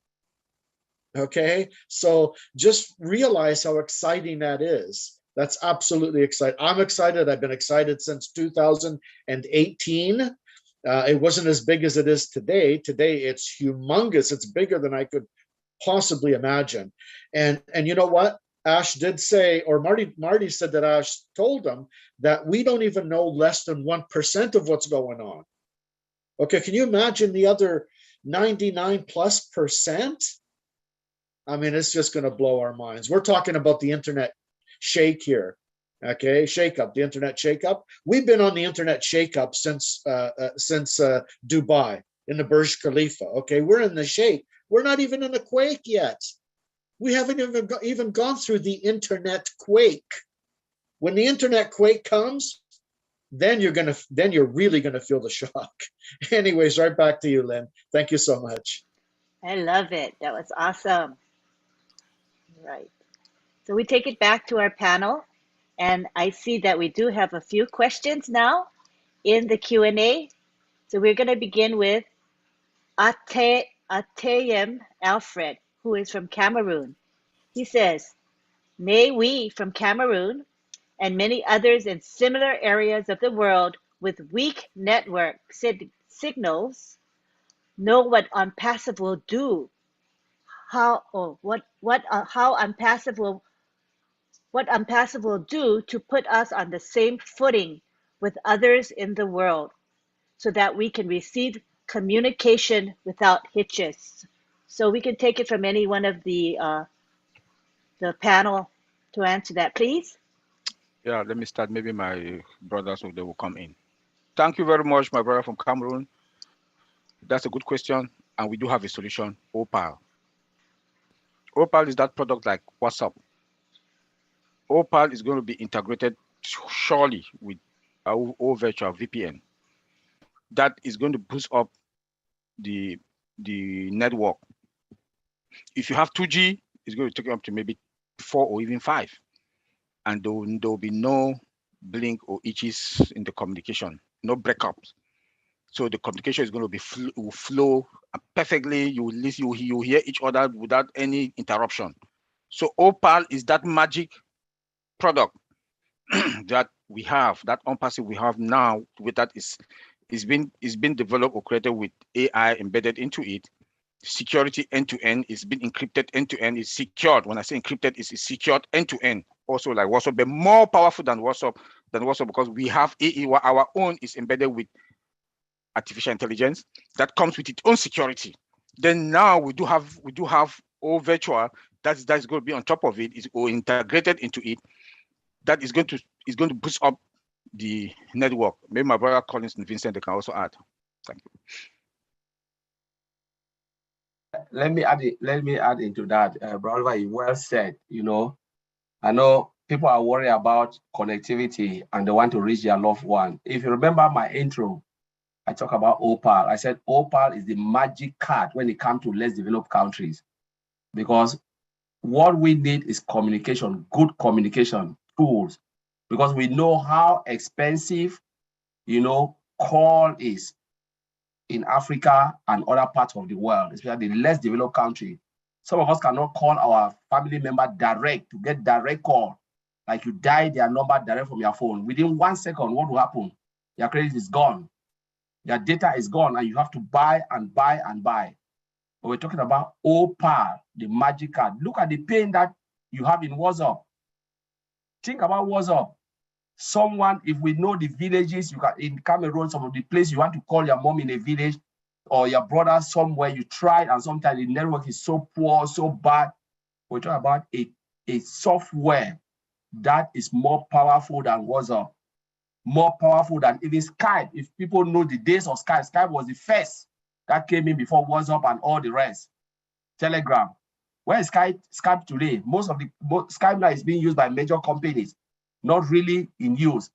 [SPEAKER 5] Okay, so just realize how exciting that is. That's absolutely exciting. I'm excited. I've been excited since 2018. It wasn't as big as it is today. Today, it's humongous. It's bigger than I could possibly imagine. And you know what? Ash did say, or Marty said that Ash told them that we don't even know less than 1% of what's going on. Okay, can you imagine the other 99+%? I mean, it's just going to blow our minds. We're talking about the internet shake here. Okay, shake-up, the internet shake-up. We've been on the internet shake-up since Dubai in the Burj Khalifa. Okay, we're in the shake. We're not even in the quake yet. We haven't even gone through the internet quake. When the internet quake comes, then you're really gonna feel the shock. Anyways, right back to you, Lynn. Thank you so much.
[SPEAKER 1] I love it. That was awesome. Right. So we take it back to our panel, and I see that we do have a few questions now in the Q&A. So we're going to begin with Atayem Alfred, who is from Cameroon. He says, may we from Cameroon and many others in similar areas of the world with weak network signals know what OnPassive will do. How OnPassive will what Ampassive will do to put us on the same footing with others in the world so that we can receive communication without hitches. So we can take it from any one of the panel to answer that, please.
[SPEAKER 4] Yeah, let me start. Maybe my brothers they will come in. Thank you very much, my brother from Cameroon. That's a good question, and we do have a solution. Opal. Opal is that product like WhatsApp. Opal is going to be integrated surely with our virtual VPN. That is going to boost up the network. If you have 2G, it's going to take you up to maybe 4 or even 5. And there will be no blink or itches in the communication, no breakups. So the communication is going to be will flow perfectly. You will listen, you hear each other without any interruption. So Opal is that magic product that we have, that Ampassive we have now. With that is been developed or created with AI embedded into it. Security end to end. It's been encrypted end to end. It's secured. When I say encrypted, it's secured end to end. Also like WhatsApp, but more powerful than WhatsApp because we have our own is embedded with artificial intelligence that comes with its own security. Then now we do have all virtual that's going to be on top of it, is or integrated into it. That is going to boost up the network. Maybe my brother Collins and Vincent, they can also add. Thank you.
[SPEAKER 2] Let me add into that, brother. You well said. You know, I know people are worried about connectivity and they want to reach their loved one. If you remember my intro, I talk about Opal. I said Opal is the magic card when it comes to less developed countries, because what we need is communication, good communication tools, because we know how expensive, call is in Africa and other parts of the world, especially the less developed country. Some of us cannot call our family member direct to get direct call. Like you dial their number direct from your phone. Within 1 second, what will happen? Your credit is gone. Your data is gone and you have to buy and buy and buy. But we're talking about Opal, the magic card. Look at the pain that you have in WhatsApp. Think about WhatsApp. Someone, if we know the villages, you can in Cameroon, some of the places you want to call your mom in a village or your brother somewhere, you tried, and sometimes the network is so poor, so bad. We're talking about a software that is more powerful than WhatsApp, more powerful than even Skype. If people know the days of Skype, Skype was the first that came in before WhatsApp and all the rest. Telegram. Where is Skype today? Most of the Skype now is being used by major companies, not really in use.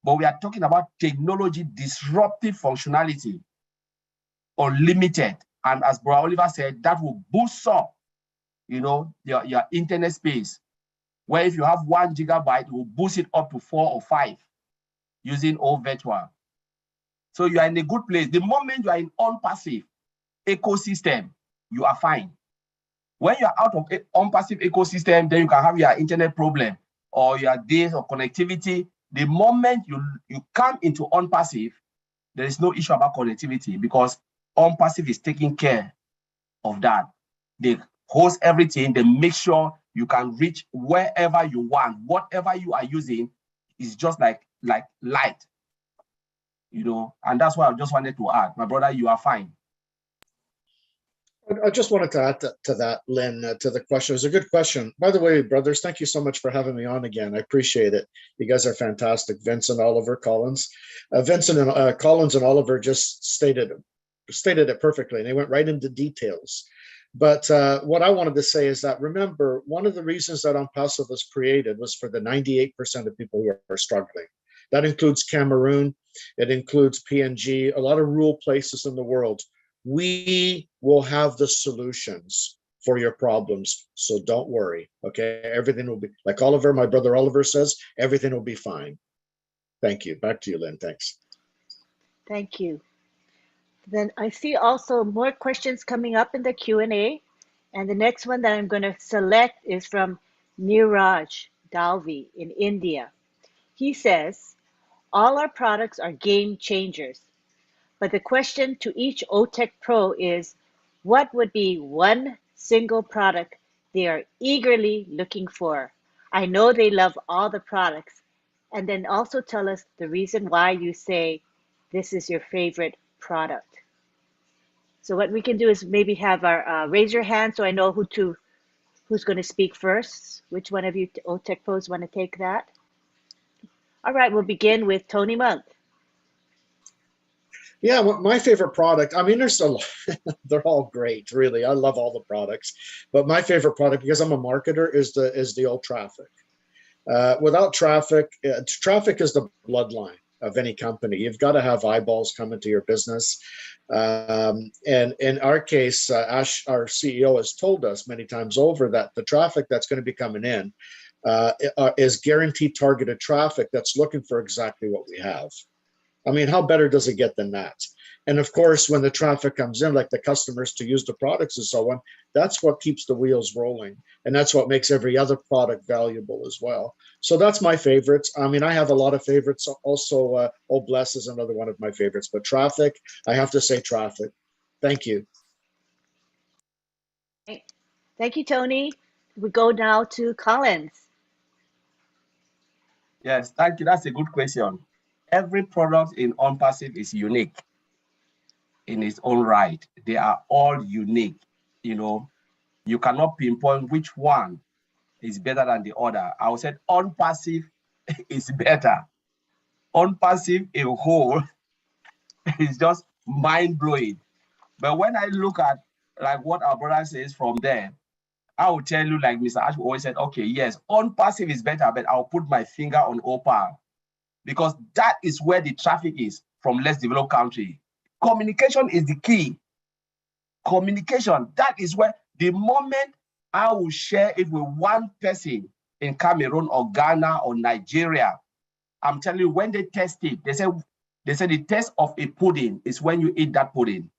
[SPEAKER 2] But we are talking about technology, disruptive functionality, unlimited. And as Brother Oliver said, that will boost up, your internet space. Where if you have 1 gigabyte, it will boost it up to 4 or 5 using all virtual. So you are in a good place. The moment you are in Ampassive ecosystem, you are fine. When you are out of Ampassive ecosystem, then you can have your internet problem or your days of connectivity. The moment you come into Ampassive, there is no issue about connectivity because Ampassive is taking care of that. They host everything. They make sure you can reach wherever you want. Whatever you are using is just like light, and that's what I just wanted to add. My brother, you are fine.
[SPEAKER 5] I just wanted to add to that, Lynn, to the question. It was a good question. By the way, brothers, thank you so much for having me on again. I appreciate it. You guys are fantastic. Vincent, Oliver, Collins. Vincent and Collins and Oliver just stated it perfectly, and they went right into details. But what I wanted to say is that, remember, one of the reasons that Ampassive was created was for the 98% of people who are struggling. That includes Cameroon. It includes PNG, a lot of rural places in the world. We will have the solutions for your problems. So don't worry, okay? Everything will be, like Oliver, my brother Oliver says, everything will be fine. Thank you. Back to you, Lynn. Thanks.
[SPEAKER 1] Thank you. Then I see also more questions coming up in the Q&A. And the next one that I'm going to select is from Niraj Dalvi in India. He says, all our products are game changers. But the question to each OTech Pro is, what would be one single product they are eagerly looking for? I know they love all the products. And then also tell us the reason why you say this is your favorite product. So what we can do is maybe have our raise your hand so I know who's going to speak first. Which one of you OTech pros want to take that? All right, we'll begin with Tony Monk.
[SPEAKER 5] Yeah, my favorite product, I mean, there's a lot, they're all great, really. I love all the products, but my favorite product, because I'm a marketer, is the old Traffic. Without Traffic, Traffic is the bloodline of any company. You've got to have eyeballs coming to your business. And in our case, Ash, our CEO, has told us many times over that the traffic that's going to be coming in is guaranteed targeted traffic that's looking for exactly what we have. I mean, how better does it get than that? And of course, when the traffic comes in, like the customers to use the products and so on, that's what keeps the wheels rolling. And that's what makes every other product valuable as well. So that's my favorites. I mean, I have a lot of favorites. Also, Oh Bless is another one of my favorites. But Traffic, I have to say Traffic. Thank you.
[SPEAKER 1] Thank you, Tony. We go now to Collins.
[SPEAKER 2] Yes, thank you. That's a good question. Every product in OnPassive is unique in its own right. They are all unique. You know, you cannot pinpoint which one is better than the other. I would say OnPassive is better. OnPassive a whole is just mind-blowing. But when I look at like what our brother says from there, I will tell you, like Mr. Ash always said, okay, yes, OnPassive is better, but I'll put my finger on Opal because that is where the traffic is from less developed country. Communication is the key. Communication, that is where the moment I will share it with one person in Cameroon or Ghana or Nigeria, I'm telling you, when they test it, they say the test of a pudding is when you eat that pudding.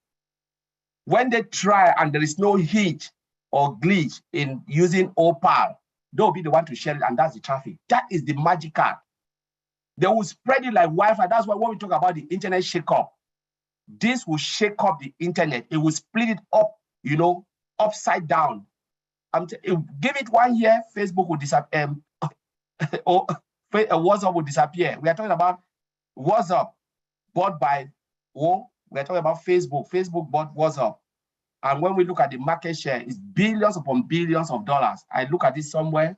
[SPEAKER 2] When they try and there is no hitch or glitch in using Opal, they'll be the one to share it, and that's the traffic. That is the magic card. They will spread it like Wi-Fi. That's why when we talk about the internet shake-up, this will shake up the internet. It will split it up, you know, upside down. Give it 1 year, Facebook will disappear. Or WhatsApp will disappear. We are talking about WhatsApp bought by, oh, we are talking about Facebook. Facebook bought WhatsApp. And when we look at the market share, it's billions upon billions of dollars. I look at this somewhere.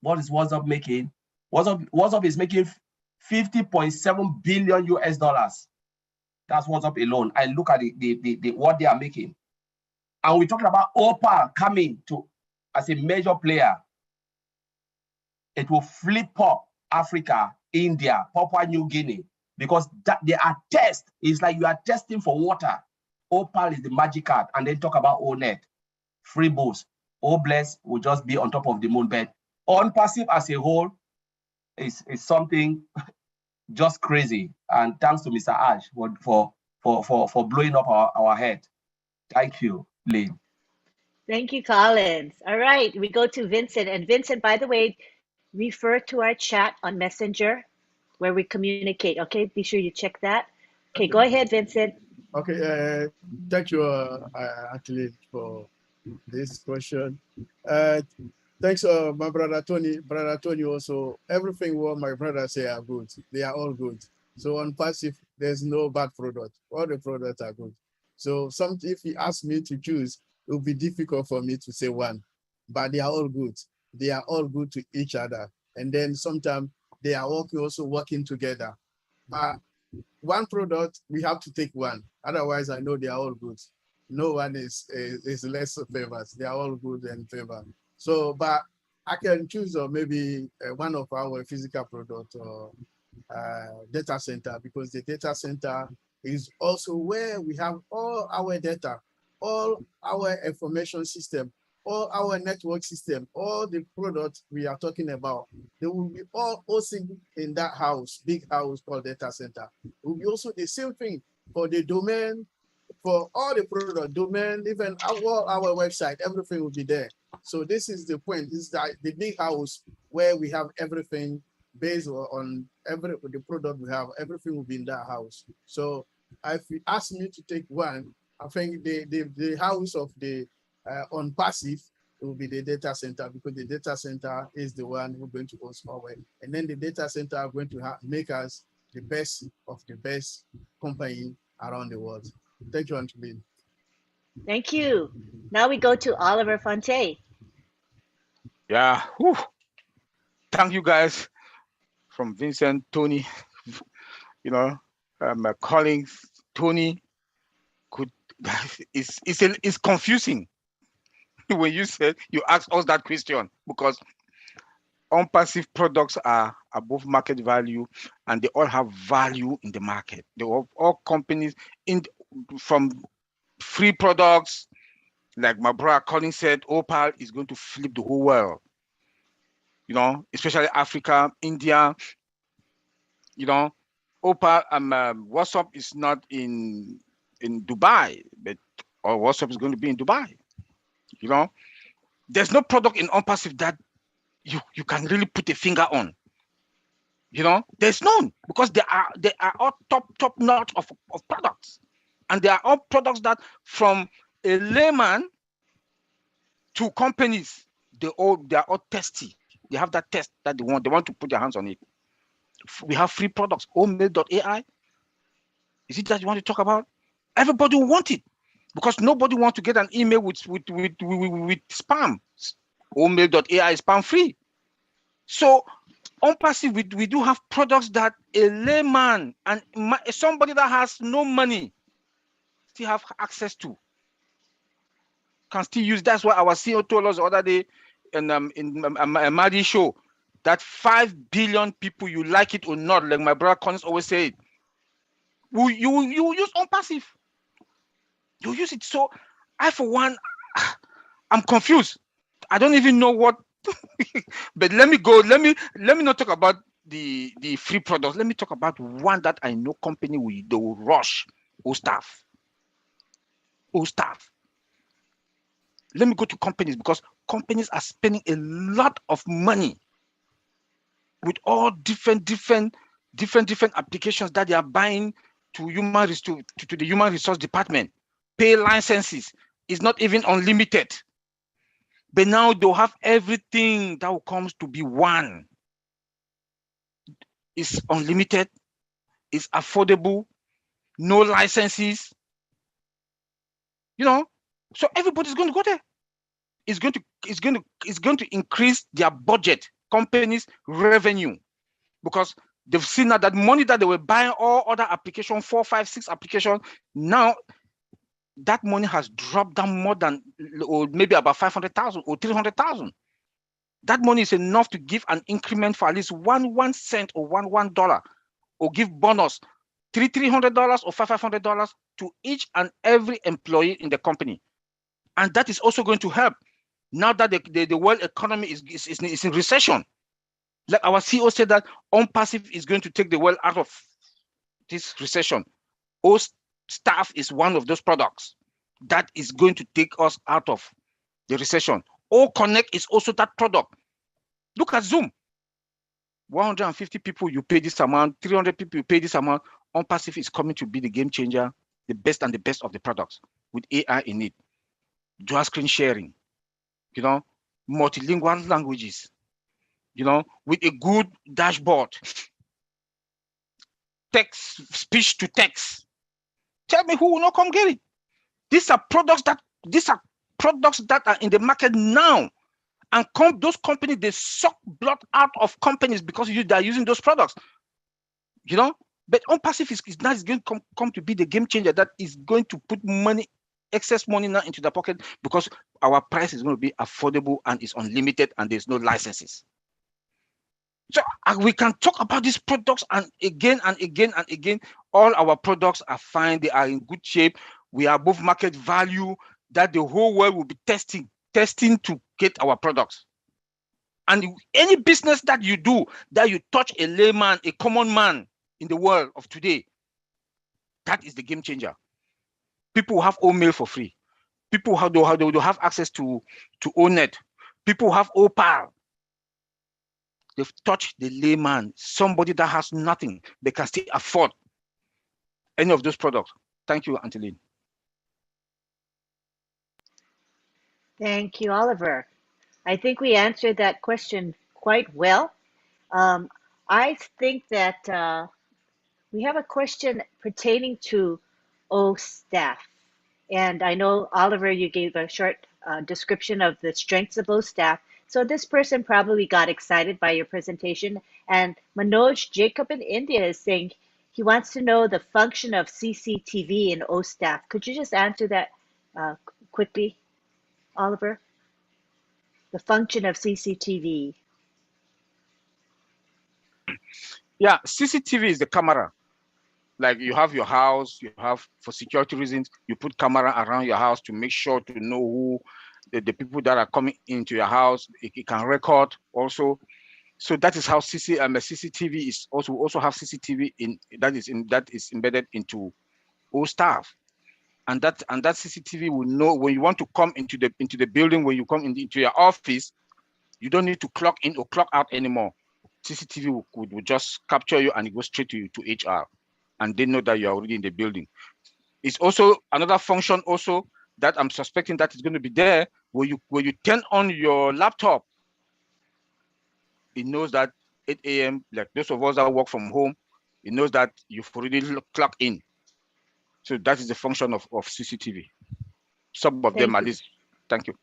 [SPEAKER 2] What is WhatsApp making? WhatsApp is making 50.7 billion US dollars. That's WhatsApp alone. I look at the what they are making. And we're talking about Opal coming to as a major player. It will flip up Africa, India, Papua New Guinea, because they are test. It's like you are testing for water. Opal is the magic card. And then talk about ONET, free boost. Oh Bless will just be on top of the moon bed. OnPassive as a whole is something just crazy. And thanks to Mr. Ash for blowing up our head. Thank you, Lynn.
[SPEAKER 1] Thank you, Collins. All right, we go to Vincent. And Vincent, by the way, refer to our chat on Messenger where we communicate. Okay, be sure you check that. Okay, go ahead, Vincent.
[SPEAKER 3] Okay, thank you, actually, for this question. Thanks, my brother Tony. Brother Tony also, everything what my brothers say are good. They are all good. So OnPassive, there's no bad product. All the products are good. So if you ask me to choose, it will be difficult for me to say one, but they are all good. They are all good to each other. And then sometimes they are also working together. But one product, we have to take one. Otherwise, I know they are all good. No one is less favored. They are all good and favored. So, but I can choose maybe one of our physical product or data center, because the data center is also where we have all our data, all our information system, all our network system, all the products we are talking about. They will be all hosted in that house, big house called data center. It will be also the same thing for the domain, for all the product domain, even our website, everything will be there. So this is the point, is that the big house where we have everything based on the product we have, everything will be in that house. So if you ask me to take one, I think the house of the OnPassive it will be the data center, because the data center is the one who's going to host Huawei. And then the data center are going to make us the best of the best company around the world. Thank you, Angeline.
[SPEAKER 1] Thank you. Now we go to Oliver Fonte.
[SPEAKER 4] Yeah. Whew. Thank you guys from Vincent, Tony, you know, my colleagues, Tony, could it's confusing when you said you asked us that question, because unpassive products are above market value and they all have value in the market. They all companies from free products, like my brother Colin said, Opal is going to flip the whole world, you know, especially Africa, India, you know. Opal WhatsApp is not in Dubai, but or WhatsApp is going to be in Dubai, you know. There's no product in unpassive that you can really put a finger on. You know, there's none, because they are all top notch of products, and they are all products that from a layman to companies, they are all testy. They have that test that they want to put their hands on it. We have free products. Omail.ai. Is it that you want to talk about? Everybody will want it, because nobody wants to get an email with spam. Omail.ai is spam free. So unpassive, we do have products that a layman and somebody that has no money still have access to, can still use. That's why our CEO told us the other day in a Madi show that 5 billion people, you like it or not, like my brother Collins always said, you use unpassive. You use it. So I, for one, I'm confused. I don't even know what. But let me not talk about the free products. Let me talk about one that I know company they will rush. OSTAF. Let me go to companies, because companies are spending a lot of money with all different applications that they are buying to the human resource department. Pay licenses is not even unlimited. But now they'll have everything that will come to be one. It's unlimited, it's affordable, no licenses. You know, so everybody's going to go there. It's going to increase their budget, companies' revenue, because they've seen that money that they were buying all other applications, 4, 5, 6 applications, now that money has dropped down more than, or maybe about 500,000 or 300,000. That money is enough to give an increment for at least 1 cent or $1, or give bonus $300 or $500 to each and every employee in the company. And that is also going to help now that the world economy is in recession. Like our CEO said, that unpassive is going to take the world out of this recession. OSTAF is one of those products that is going to take us out of the recession. OConnect is also that product. Look at Zoom. 150 people, you pay this amount. 300 people, you pay this amount. Unpassive is coming to be the game changer, the best and the best of the products with AI in it. Dual screen sharing, you know, multilingual languages, you know, with a good dashboard, text, speech to text. Tell me who will not come get it. These are products that are in the market now, and those companies, they suck blood out of companies because they are using those products, you know. But unpassive is now going to come to be the game changer that is going to put money, excess money now into the pocket, because our price is going to be affordable and it's unlimited and there's no licenses. So we can talk about these products and again and again and again. All our products are fine. They are in good shape. We are above market value that the whole world will be testing to get our products. And any business that you do, that you touch a layman, a common man in the world of today, that is the game changer. People have Omail for free. People they'll have access to Onet. People have Opal. They've touched the layman, somebody that has nothing. They can still afford any of those products. Thank you, Angeline.
[SPEAKER 1] Thank you, Oliver. I think we answered that question quite well. Um, I think that we have a question pertaining to OSTAF. And I know, Oliver, you gave a short description of the strengths of OSTAF. So this person probably got excited by your presentation. And Manoj Jacob in India is saying he wants to know the function of CCTV in OSTAF. Could you just answer that quickly, Oliver? The function of CCTV.
[SPEAKER 4] Yeah, CCTV is the camera. Like you have your house, you have, for security reasons, you put camera around your house to make sure to know who the people that are coming into your house. It can record also. So that is how CCTV is also have CCTV that is embedded into OSTAF. And that CCTV will know when you want to come into the building, when you come into your office, you don't need to clock in or clock out anymore. CCTV will just capture you and it goes straight to HR, and they know that you're already in the building. It's also another function also that I'm suspecting that is going to be there where you turn on your laptop. It knows that 8 a.m., like those of us that work from home, it knows that you've already clocked in. So that is the function of CCTV. Some of them at least. Thank you.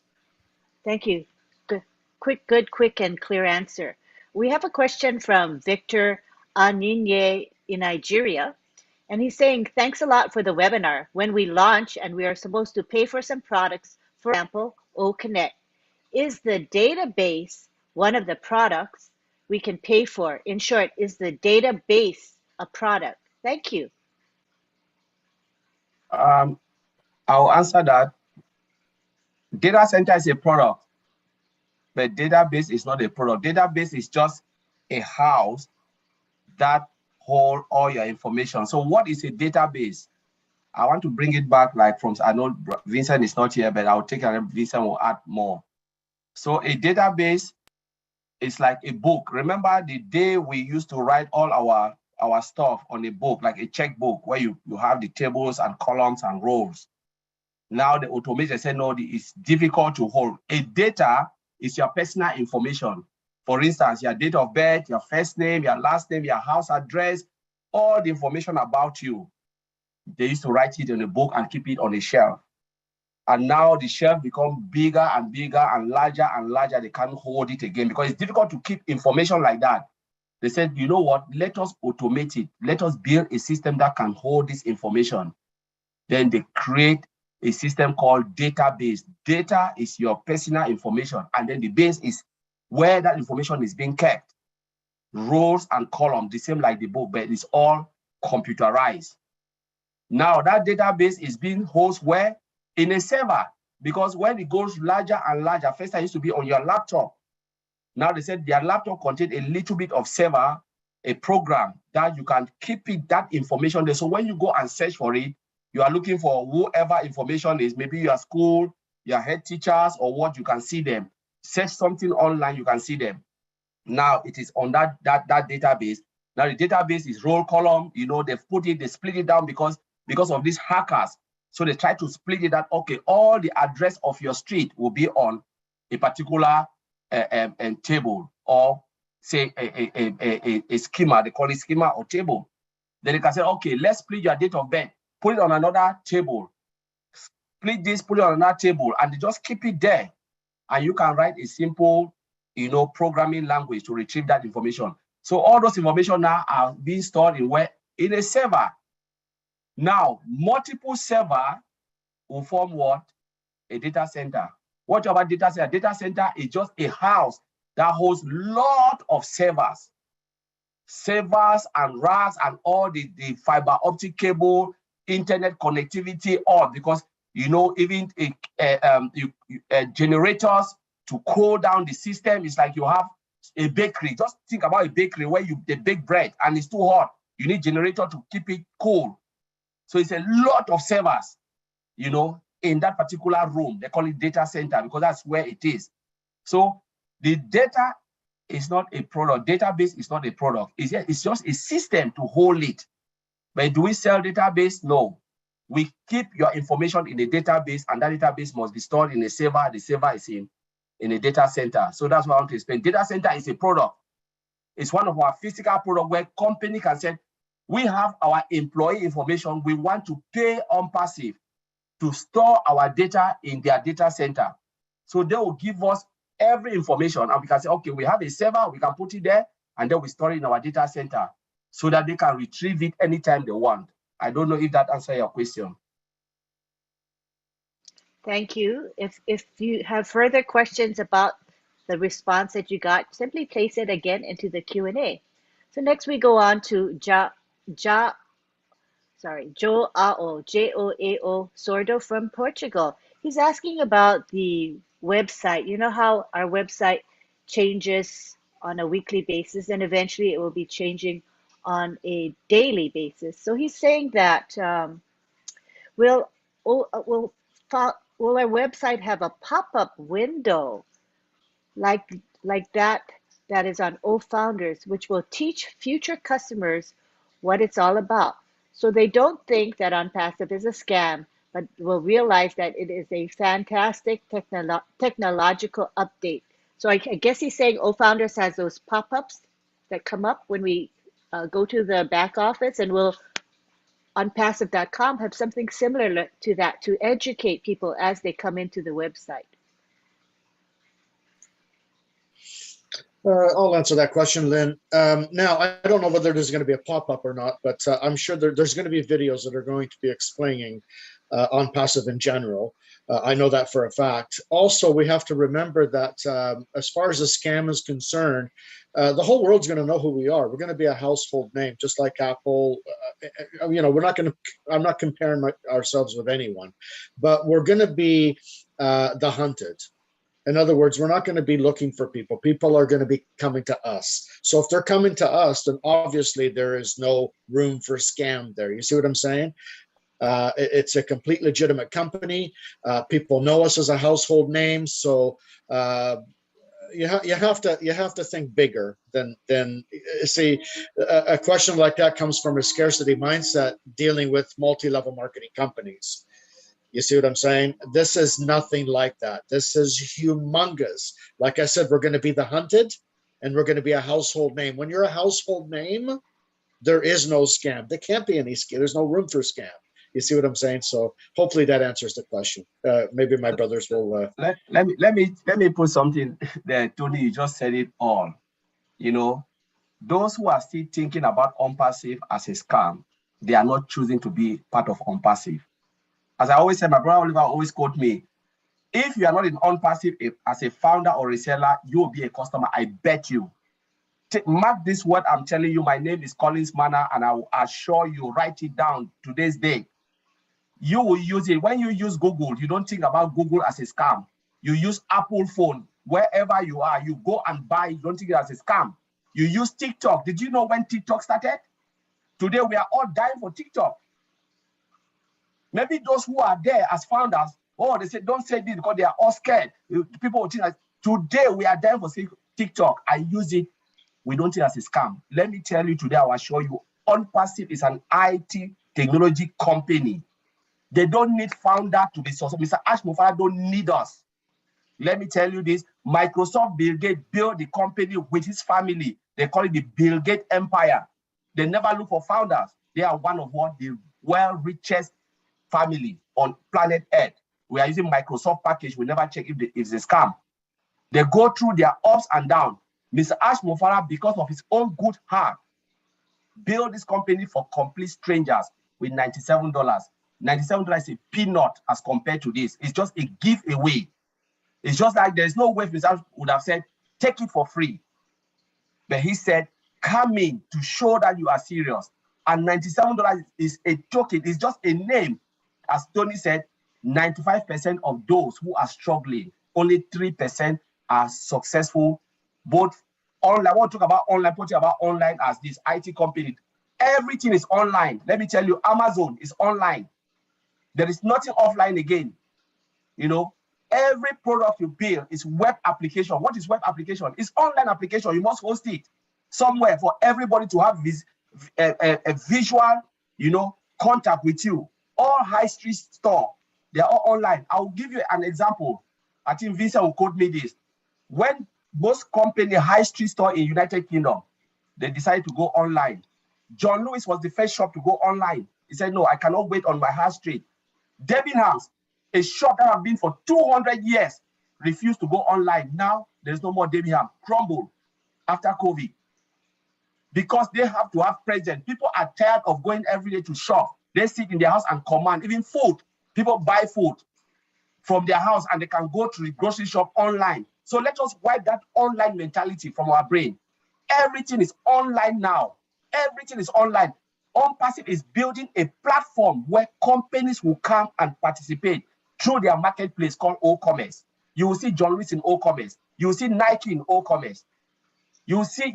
[SPEAKER 1] Thank you. Good, quick, and clear answer. We have a question from Victor Aninye in Nigeria. And he's saying, thanks a lot for the webinar. When we launch and we are supposed to pay for some products, for example, OConnect, is the database one of the products we can pay for? In short, is the database a product? Thank you.
[SPEAKER 2] I'll answer that. Data center is a product, but database is not a product. Database is just a house that hold all your information. So what is a database? I want to bring it back, like from, I know Vincent is not here, but I'll take it, Vincent will add more. So a database is like a book. Remember the day we used to write all our stuff on a book, like a checkbook, where you have the tables and columns and rows. Now the automation said, no, it's difficult to hold. A data is your personal information. For instance, your date of birth, your first name, your last name, your house address, all the information about you. They used to write it in a book and keep it on a shelf. And now the shelf become bigger and bigger and larger. They can't hold it again because it's difficult to keep information like that. They said, you know what, let us automate it. Let us build a system that can hold this information. Then they create a system called database. Data is your personal information. And then the base is where that information is being kept. Rows and columns, the same like the book, but it's all computerized. Now that database is being hosted where? In a server, because when it goes larger and larger, first it used to be on your laptop. Now they said their laptop contained a little bit of server, a program that you can keep it, that information there. So when you go and search for it, you are looking for whoever information is, maybe your school, your head teachers, or what, you can see them. Search something online, you can see them. Now it is on that database. Now the database is roll column. You know, they split it down because of these hackers. So they try to split it that, okay, all the address of your street will be on a particular table, or say a schema. They call it schema or table. Then they can say, okay, let's split your date of birth, put it on another table, split this, put it on another table, and they just keep it there. And you can write a simple, programming language to retrieve that information. So all those information now are being stored in a server. Now, multiple server will form what? A data center. What about data center? Data center is just a house that holds lot of servers. Servers and racks and all the fiber optic cable, internet connectivity, all, because even generators to cool down the system. It's like you have a bakery. Just think about a bakery where they bake bread and it's too hot. You need generator to keep it cool. So it's a lot of servers, in that particular room. They call it data center because that's where it is. So the data is not a product. Database is not a product. It's just a system to hold it. But do we sell database? No. We keep your information in a database, and that database must be stored in a server. The server is in a data center. So that's what I want to explain. Data center is a product. It's one of our physical products where company can say, we have our employee information. We want to pay OnPassive to store our data in their data center. So they will give us every information, and we can say, okay, we have a server, we can put it there, and then we store it in our data center so that they can retrieve it anytime they want. I don't know if that answers your question.
[SPEAKER 1] Thank you. If you have further questions about the response that you got, simply place it again into the Q&A. So next we go on to Joao, Joao Sordo from Portugal. He's asking about the website. You know how our website changes on a weekly basis, and eventually it will be changing on a daily basis. So he's saying that will our website have a pop-up window like that is on OFounders, which will teach future customers what it's all about, so they don't think that OnPassive is a scam, but will realize that it is a fantastic technological update. So I guess he's saying OFounders has those pop-ups that come up when we go to the back office, and will OnPassive.com have something similar to that to educate people as they come into the website?
[SPEAKER 5] I'll answer that question, Lynn. Now, I don't know whether there's going to be a pop-up or not, but I'm sure there's going to be videos that are going to be explaining OnPassive in general. I know that for a fact. Also, we have to remember that as far as the scam is concerned, the whole world's going to know who we are. We're going to be a household name, just like Apple. We're not going to. I'm not comparing ourselves with anyone, but we're going to be the hunted. In other words, we're not going to be looking for people. People are going to be coming to us. So if they're coming to us, then obviously there is no room for scam there. You see what I'm saying? It's a complete legitimate company. People know us as a household name. So you have to think bigger than see. A question like that comes from a scarcity mindset dealing with multi-level marketing companies. You see what I'm saying? This is nothing like that. This is humongous. Like I said, we're going to be the hunted, and we're going to be a household name. When you're a household name, there is no scam. There can't be any scam. There's no room for scam. You see what I'm saying? So hopefully that answers the question. Maybe my brothers will.
[SPEAKER 2] Let me put something there, Tony. You just said it all. Those who are still thinking about OnPassive as a scam, they are not choosing to be part of OnPassive. As I always say, my brother Oliver always quote me, if you are not in OnPassive as a founder or reseller, you will be a customer. I bet you. Mark this word I'm telling you. My name is Collins Manna, and I will assure you, write it down today's date. You will use it. When you use Google, you don't think about Google as a scam. You use Apple phone. Wherever you are, you go and buy. You don't think it as a scam. You use TikTok. Did you know when TikTok started? Today, we are all dying for TikTok. Maybe those who are there as founders, they say, don't say this because they are all scared. People will think that today we are dying for TikTok. I use it. We don't think it's a scam. Let me tell you today, I will show you, OnPassive is an IT technology company. They don't need founder to be successful. Mr. Ash Mufarah don't need us. Let me tell you this, Microsoft Bill Gates built the company with his family. They call it the Bill Gates Empire. They never look for founders. They are one of the richest family on planet Earth. We are using Microsoft package. We never check if it's a scam. They go through their ups and downs. Mr. Ash Mufarah, because of his own good heart, built this company for complete strangers with $97. $97 is a peanut as compared to this. It's just a giveaway. It's just like there's no way Mr. Ash would have said, take it for free. But he said, come in to show that you are serious. And $97 is a token. It's just a name. As Tony said, 95% of those who are struggling, only 3% are successful. Both online, I want to talk about online, putting about online as this IT company. Everything is online. Let me tell you, Amazon is online. There is nothing offline again. Every product you build is web application. What is web application? It's online application. You must host it somewhere for everybody to have this a visual, contact with you. all high street store, they're all online. I'll give you an example. I think Vincent will quote me this. When most company high street store in United Kingdom, they decided to go online. John Lewis was the first shop to go online. He said, no, I cannot wait on my high street. Debenhams, a shop that have been for 200 years, refused to go online. Now there's no more Debenhams. Crumble after COVID. Because they have to have presence. People are tired of going every day to shop. They sit in their house and command. Even food, people buy food from their house and they can go to the grocery shop online. So let us wipe that online mentality from our brain. Everything is online now. Everything is online. OnPassive is building a platform where companies will come and participate through their marketplace called O-Commerce. You will see John Lewis in O-Commerce. You will see Nike in O-Commerce. You will see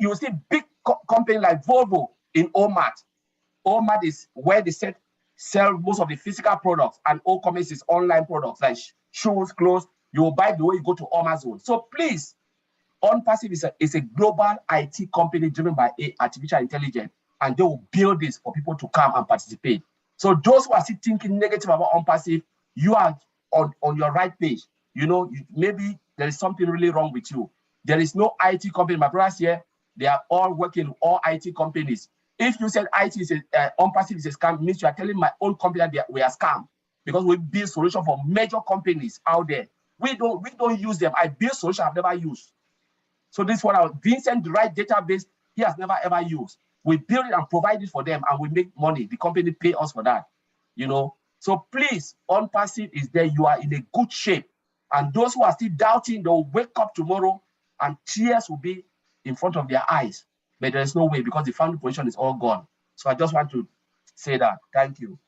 [SPEAKER 2] big companies like Volvo in OMart. OMart is where they sell most of the physical products, and O-Commerce is online products like shoes, clothes. You will buy the way you go to Amazon. So please, OnPassive is a global IT company driven by artificial intelligence, and they will build this for people to come and participate. So those who are still thinking negative about OnPassive, you are on your right page. You know, maybe there is something really wrong with you. There is no IT company. My brothers here, they are all working with all IT companies. If you said IT is OnPassive is a scam, it means you are telling my own company that we are scam, because we build solutions for major companies out there. We don't use them. I build solutions I've never used. So this is what Vincent, the right database, he has never ever used. We build it and provide it for them, and we make money. The company pay us for that, you know. So please, OnPassive is there. You are in a good shape. And those who are still doubting, they'll wake up tomorrow and tears will be in front of their eyes. But there is no way, because the founding position is all gone. So I just want to say that. Thank you.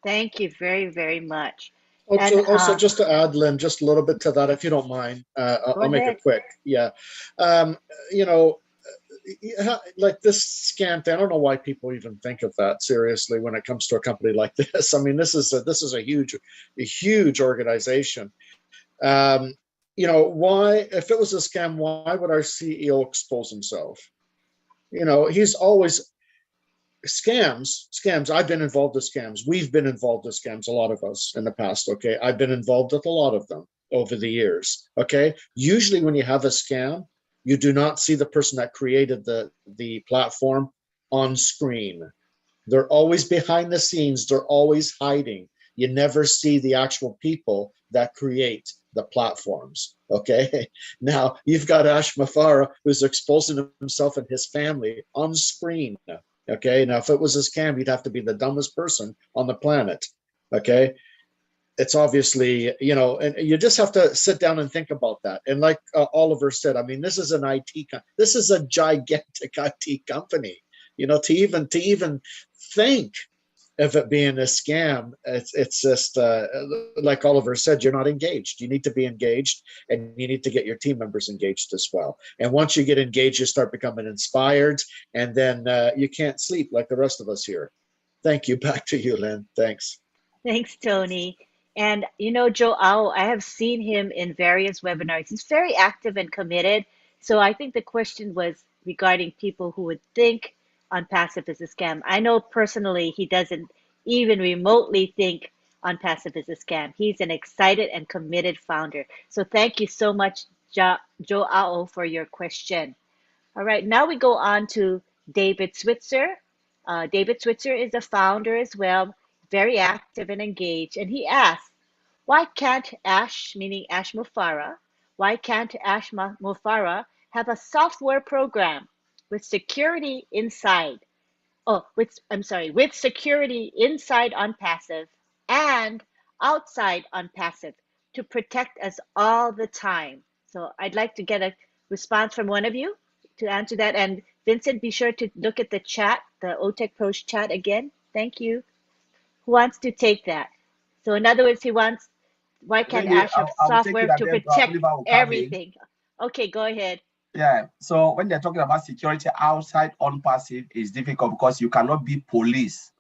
[SPEAKER 1] Thank you very, very much.
[SPEAKER 5] Also, just to add, Lynn, just a little bit to that, if you don't mind, I'll make it quick. Yeah. You know, like this scam thing, I don't know why people even think of that seriously when it comes to a company like this. I mean, this is a huge organization. You know, why, if it was a scam, why would our CEO expose himself? You know, he's always scams. I've been involved with scams. We've been involved with scams, a lot of us in the past. Okay. I've been involved with a lot of them over the years. Okay. Usually when you have a scam, you do not see the person that created the platform on screen. They're always behind the scenes. They're always hiding. You never see the actual people that create the platforms. Okay. Now you've got Ash Mufareh, who's exposing himself and his family on screen. Okay. Now, if it was a scam, you'd have to be the dumbest person on the planet. Okay. It's obviously, you know, and you just have to sit down and think about that. And like Oliver said, I mean, this is an this is a gigantic IT company, you know, to even think of it being a scam, it's just like Oliver said, you're not engaged. You need to be engaged, and you need to get your team members engaged as well. And once you get engaged, you start becoming inspired, and then you can't sleep like the rest of us here. Thank you. Back to you, Lynn. Thanks.
[SPEAKER 1] Thanks, Tony. And you know, Joe Au, I have seen him in various webinars. He's very active and committed. So I think the question was regarding people who would think OnPassive is a scam. I know personally he doesn't even remotely think OnPassive is a scam. He's an excited and committed founder. So thank you so much, Joe Au, for your question. All right, now we go on to David Switzer. David Switzer is a founder as well, very active and engaged. And he asked, why can't Ash, meaning Ash Mufareh, why can't Ash Mufareh have a software program with security inside? With security inside OnPassive and outside OnPassive to protect us all the time. So I'd like to get a response from one of you to answer that. And Vincent, be sure to look at the chat, the OTech Pros chat again. Thank you. Who wants to take that? So in other words, he wants, why can't Ash have software to protect everything? Okay, go ahead.
[SPEAKER 2] Yeah, so when they're talking about security outside OnPassive, it's difficult because you cannot be police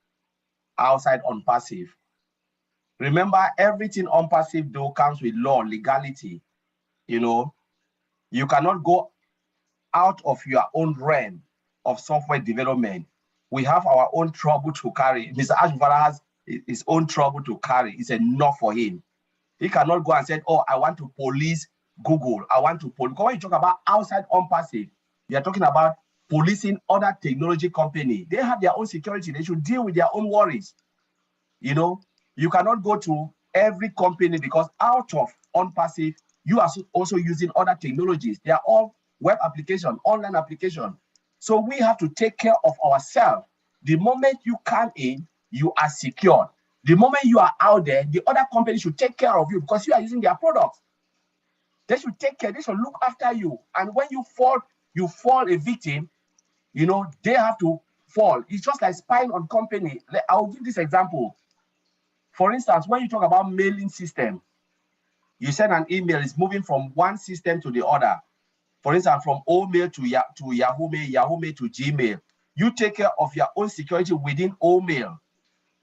[SPEAKER 2] outside OnPassive. Remember, everything OnPassive though comes with law, legality. You know, you cannot go out of your own realm of software development. We have our own trouble to carry. Mr. Ash Mufareh has his own trouble to carry is enough for him. He cannot go and say, oh, I want to police Google. I want to police. When you talk about outside unpassive, you are talking about policing other technology company. They have their own security. They should deal with their own worries. You know, you cannot go to every company because out of unpassive, you are also using other technologies. They are all web application, online application. So we have to take care of ourselves. The moment you come in, you are secured. The moment you are out there, the other company should take care of you because you are using their products. They should take care, they should look after you. And when you fall a victim, you know, they have to fall. It's just like spying on company. I'll give this example. For instance, when you talk about mailing system, you send an email, it's moving from one system to the other. For instance, from Omail to Yahoo Mail, Yahoo Mail to Gmail. You take care of your own security within Omail,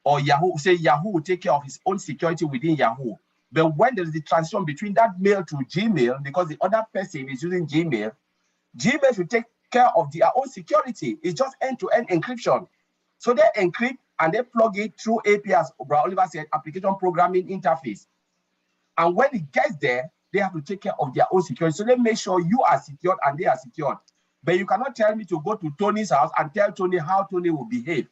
[SPEAKER 2] or Yahoo, say Yahoo will take care of his own security within Yahoo. But when there is the transition between that mail to Gmail, because the other person is using Gmail, Gmail should take care of their own security. It's just end-to-end encryption. So they encrypt and they plug it through APIs, Brother Oliver said, application programming interface. And when it gets there, they have to take care of their own security. So they make sure you are secured and they are secured. But you cannot tell me to go to Tony's house and tell Tony how Tony will behave.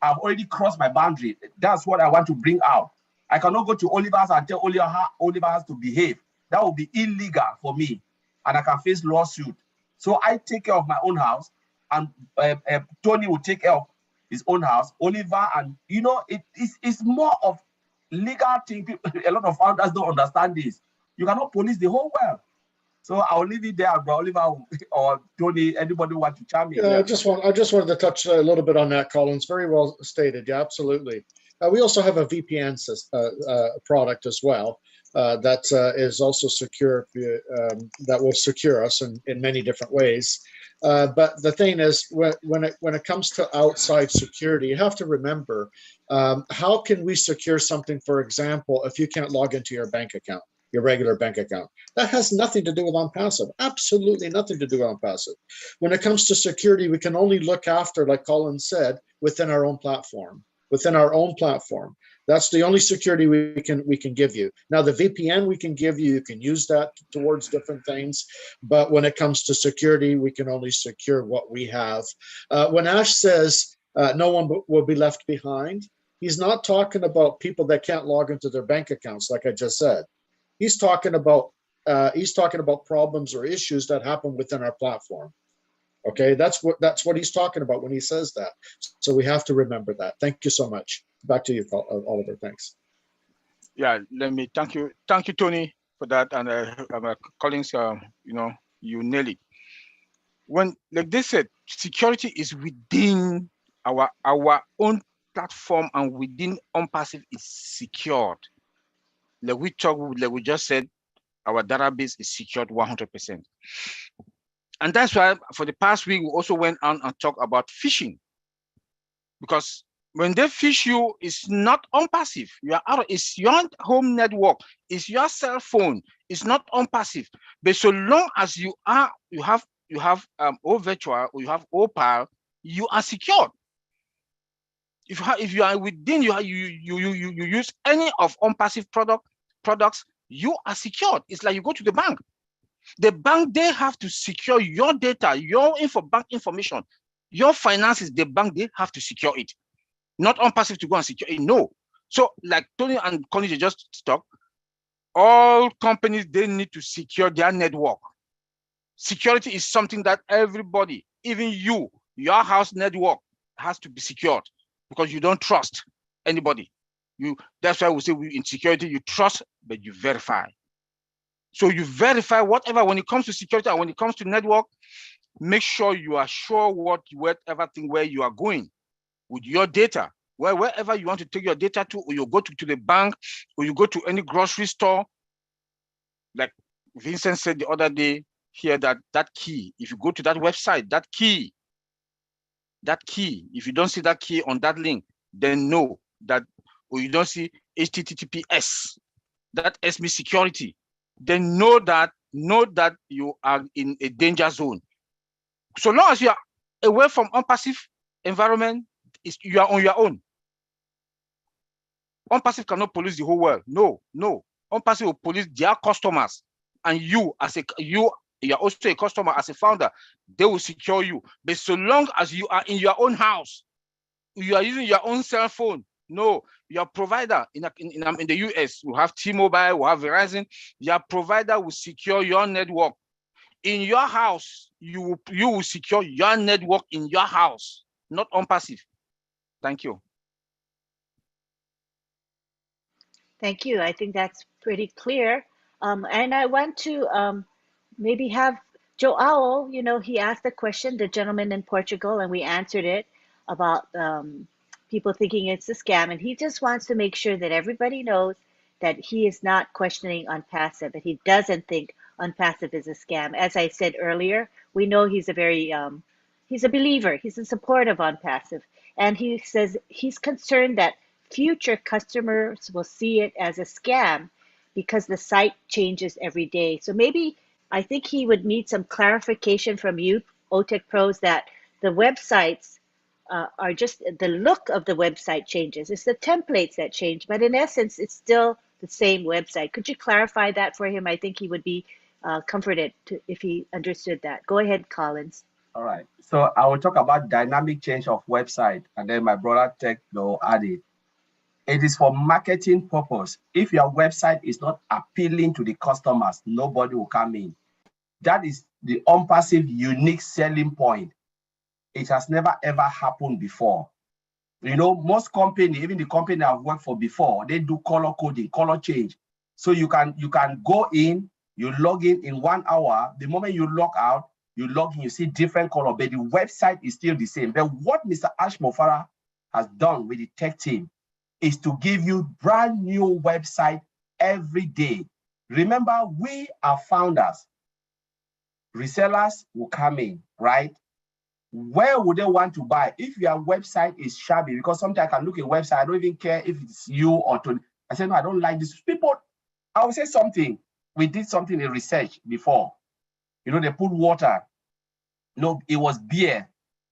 [SPEAKER 2] I've already crossed my boundary. That's what I want to bring out. I cannot go to Oliver's house and tell Oliver how Oliver has to behave. That would be illegal for me. And I can face lawsuit. So I take care of my own house, and Tony will take care of his own house. Oliver, and you know, it's more of legal thing. A lot of founders don't understand this. You cannot police the whole world. So I'll leave it there, bro. Oliver or Tony, anybody want to chime in?
[SPEAKER 5] Yeah, I just wanted to touch a little bit on that, Collins. Very well stated. Yeah, absolutely. We also have a VPN product as well that is also secure, that will secure us in many different ways. But the thing is, when it comes to outside security, you have to remember, how can we secure something, for example, if you can't log into your bank account, your regular bank account? That has nothing to do with OnPassive. Absolutely nothing to do with OnPassive. When it comes to security, we can only look after, like Colin said, within our own platform. Within our own platform. That's the only security we can give you. Now, the VPN we can give you, you can use that towards different things. But when it comes to security, we can only secure what we have. When Ash says no one will be left behind, he's not talking about people that can't log into their bank accounts, like I just said. He's talking about problems or issues that happen within our platform. Okay, that's what he's talking about when he says that. So we have to remember that. Thank you so much. Back to you, Oliver. Thanks.
[SPEAKER 4] Yeah, let me thank you, Tony, for that. And Collins, you know, you nail it. When, like they said, security is within our own platform, and within OnPassive is secured. Like we just said, our database is secured 100%. And that's why for the past week, we also went on and talked about phishing. Because when they phish you, it's not OnPassive. You are out. It's your home network. It's your cell phone. It's not OnPassive. But so long as you have OVirtual or you have OPAL, you are secured. If you are within, you use any of OnPassive products, you are secured. It's like you go to the bank. The bank, they have to secure your data, your bank information, your finances. The bank, they have to secure it. Not OnPassive to go and secure it. No. So like Tony and Connie just talked, all companies, they need to secure their network. Security is something that everybody, even you, your house network has to be secured, because you don't trust anybody. That's why we say in security, you trust, but you verify. So you verify whatever, when it comes to security and when it comes to network, make sure you are sure whatever thing where you are going with your data. Wherever you want to take your data to, or you go to the bank, or you go to any grocery store, like Vincent said the other day here, that key, if you go to that website, that key, if you don't see that key on that link, then know that, or you don't see HTTPS, that S means security, then know that you are in a danger zone. So long as you are away from OnPassive environment, you are on your own. OnPassive cannot police the whole world. No. OnPassive will police their customers, and you are also a customer as a founder. They will secure you. But so long as you are in your own house, you are using your own cell phone. No, your provider in the US, we have T-Mobile, we have Verizon. Your provider will secure your network in your house. You will secure your network in your house, not OnPassive. Thank you.
[SPEAKER 1] Thank you. I think that's pretty clear. And I want to maybe have Joao, he asked the question, the gentleman in Portugal, and we answered it about people thinking it's a scam. And he just wants to make sure that everybody knows that he is not questioning OnPassive, that he doesn't think OnPassive is a scam. As I said earlier, we know he's a very, he's a believer, he's in support of OnPassive. And he says he's concerned that future customers will see it as a scam because the site changes every day. So maybe I think he would need some clarification from you, OTech Pros, that the websites are just the look of the website changes. It's the templates that change, but in essence, it's still the same website. Could you clarify that for him? I think he would be comforted if he understood that. Go ahead, Collins.
[SPEAKER 2] All right. So I will talk about dynamic change of website, and then my brother Tech will add it. It is for marketing purpose. If your website is not appealing to the customers, nobody will come in. That is the OnPassive unique selling point. It has never ever happened before. Most companies, even the company I've worked for before, they do color coding, color change. So you can go in, you log in 1 hour. The moment you log out, you log in, you see different color, but the website is still the same. But what Mr. Ash Mofara has done with the tech team is to give you brand new website every day. Remember, we are founders. Resellers will come in, right? Where would they want to buy? If your website is shabby, because sometimes I can look at a website, I don't even care if it's you or Tony. I say, no, I don't like this. People, I will say something. We did something in research before. They put water. No, it was beer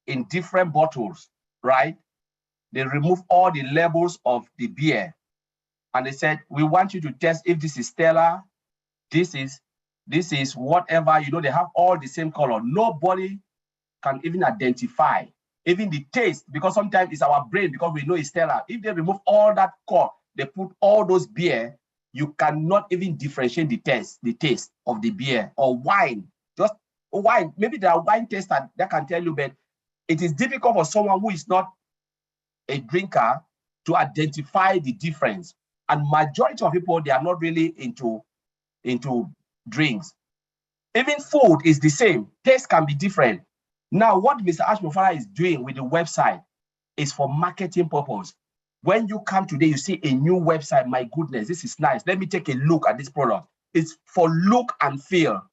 [SPEAKER 2] in different bottles, right? They removed all the labels of the beer. And they said, we want you to test if this is Stella, this is whatever, they have all the same color. Nobody can even identify, even the taste, because sometimes it's our brain, because we know it's Stella. If they remove all that color, they put all those beer, you cannot even differentiate the taste of the beer or wine. Just wine, maybe there are wine testers that can tell you, but it is difficult for someone who is not a drinker to identify the difference. And majority of people, they are not really into drinks. Even food is the same. Taste can be different. Now, what Mr. Ash Mofara is doing with the website is for marketing purpose. When you come today, you see a new website. My goodness, this is nice. Let me take a look at this product. It's for look and feel.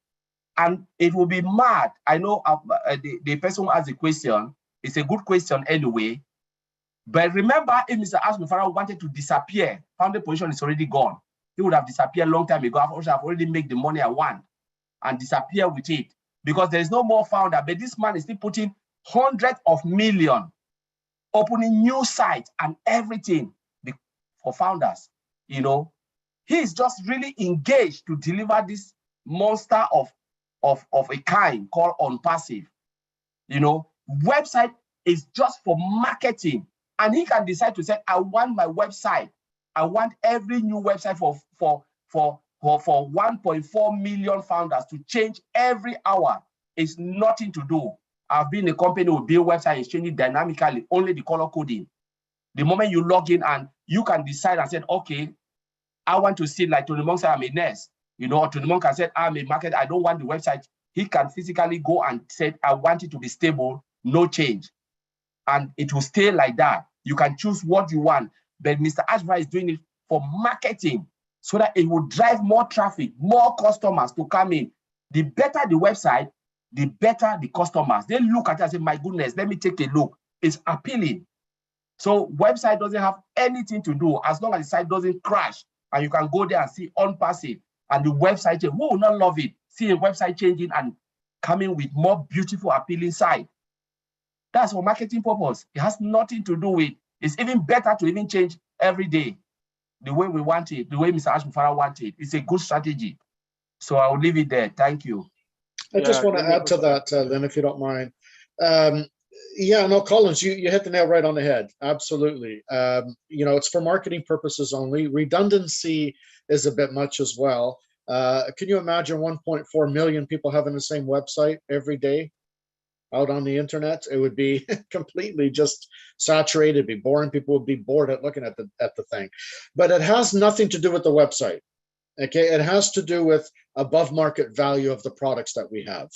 [SPEAKER 2] And it will be mad. I know the person who asked the question, it's a good question anyway. But remember, if Mr. Ash Mofara wanted to disappear, founding position is already gone. He would have disappeared a long time ago. I've already made the money I want and disappear with it, because there is no more founder. But this man is still putting hundreds of millions, opening new sites and everything for founders. He's just really engaged to deliver this monster of a kind called OnPassive. Website is just for marketing. And he can decide to say, I want my website. I want every new website for 1.4 million founders to change every hour. It's nothing to do. I've been in a company who build website is changing dynamically, only the color coding. The moment you log in and you can decide and say, okay, I want to see, like Tony Monk said, I'm a nurse. Or Tony Monk can say, I'm a marketer, I don't want the website. He can physically go and say, I want it to be stable, no change. And it will stay like that. You can choose what you want. But Mr. Ash Mofara is doing it for marketing so that it will drive more traffic, more customers to come in. The better the website, the better the customers. They look at it and say, my goodness, let me take a look. It's appealing. So website doesn't have anything to do as long as the site doesn't crash. And you can go there and see OnPassive and the website, who will not love it? See a website changing and coming with more beautiful, appealing site. That's for marketing purpose. It has nothing to do with, it's even better to even change every day. the way we want it, the way Mr. Ashmufara wants it. It's a good strategy. So I'll leave it there. Thank you.
[SPEAKER 5] I just want to
[SPEAKER 4] let me
[SPEAKER 5] add to that, Lynn, if you don't mind. Yeah, no, Collins, you hit the nail right on the head. Absolutely. You know, it's for marketing purposes only. Redundancy is a bit much as well. Can you imagine 1.4 million people having the same website every day out on the internet? It would be completely just saturated, it'd be boring. People would be bored at looking at the thing. But it has nothing to do with the website. Okay, it has to do with above market value of the products that we have.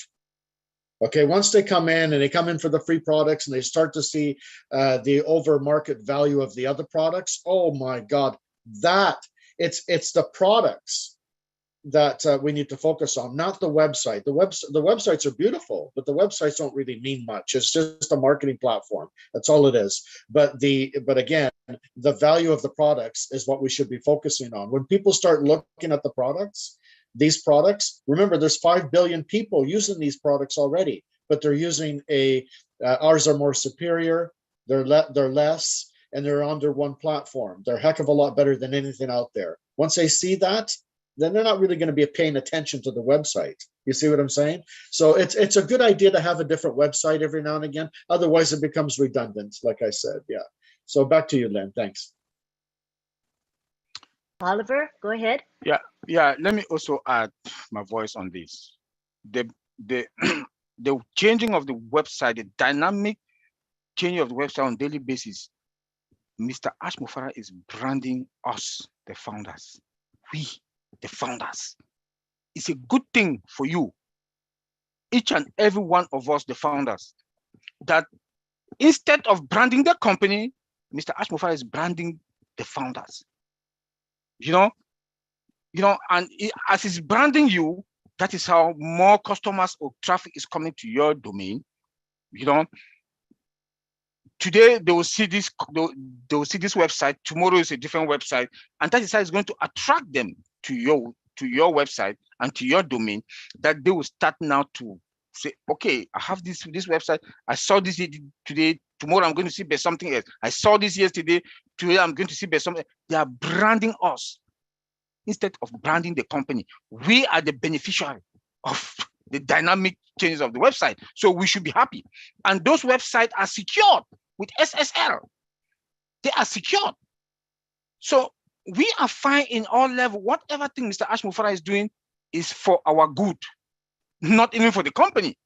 [SPEAKER 5] Okay, once they come in and they come in for the free products and they start to see the over market value of the other products, oh my God, that it's the products that we need to focus on, not the website. The websites are beautiful, but the websites don't really mean much. It's just a marketing platform. That's all it is. But again, the value of the products is what we should be focusing on. When people start looking at the products, these products, remember, there's 5 billion people using these products already, but they're using ours are more superior. They're less, and they're under one platform. They're a heck of a lot better than anything out there. Once they see that, then they're not really going to be paying attention to the website. You see what I'm saying? So it's a good idea to have a different website every now and again. Otherwise, it becomes redundant, like I said. Yeah. So back to you, Len. Thanks.
[SPEAKER 1] Oliver, go ahead.
[SPEAKER 4] Yeah. Let me also add my voice on this. The the changing of the website, the dynamic changing of the website on a daily basis. Mr. Ashmufara is branding us, the founders. We, the founders. It's a good thing for you, each and every one of us, the founders, that instead of branding the company, Mr. Ashmufara is branding the founders. You know, and as he's branding you, that is how more customers or traffic is coming to your domain. You know, today they will see this website, tomorrow is a different website, and that is how it's going to attract them to your website and to your domain, that they will start now to say, okay, I have this website, I saw this today, tomorrow I'm going to see there's something else. I saw this yesterday, today I'm going to see there's something. They are branding us instead of branding the company. We are the beneficiary of the dynamic changes of the website, so we should be happy. And those websites are secured with SSL. They are secured. So we are fine in all levels. Whatever thing Mr. Ashmufara is doing is for our good, not even for the company.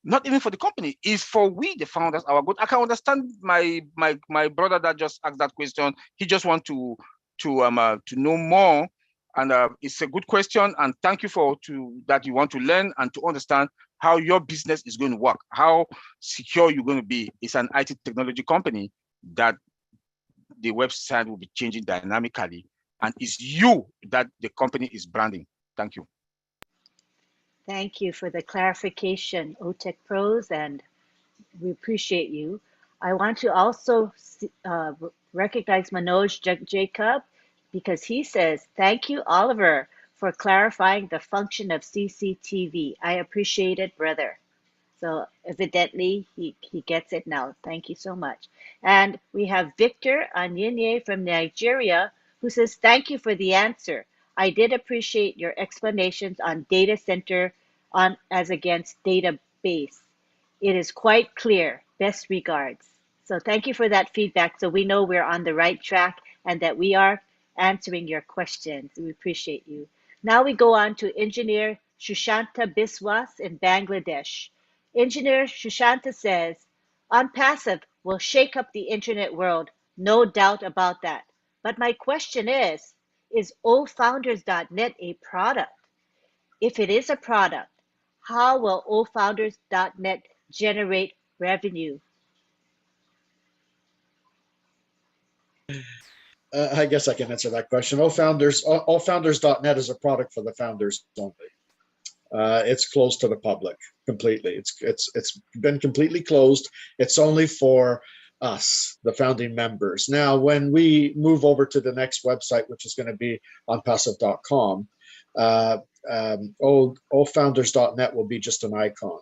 [SPEAKER 4] Not even for the company. It's for we, the founders, our good. I can understand my brother that just asked that question. He just wants to know more, and it's a good question. And thank you that you want to learn and to understand how your business is going to work, how secure you're going to be. It's an IT technology company that the website will be changing dynamically, and it's you that the company is branding. Thank you.
[SPEAKER 1] Thank you for the clarification, OTech Pros, and we appreciate you. I want to also recognize Manoj Jacob, because he says, thank you, Oliver, for clarifying the function of CCTV. I appreciate it, brother. So evidently, he gets it now. Thank you so much. And we have Victor Anyinye from Nigeria, who says, thank you for the answer. I did appreciate your explanations on data center as against database. It is quite clear. Best regards. So thank you for that feedback. So we know we're on the right track and that we are answering your questions. We appreciate you. Now we go on to Engineer Shushanta Biswas in Bangladesh. Engineer Shushanta says, OnPassive will shake up the internet world, no doubt about that. But my question is OFounders.net a product? If it is a product, how will OFounders.net generate revenue?
[SPEAKER 5] I guess I can answer that question. OFounders.net is a product for the founders only. It's closed to the public completely. It's been completely closed. It's only for us, the founding members. Now, when we move over to the next website, which is going to be onpassive.com, OFounders.net will be just an icon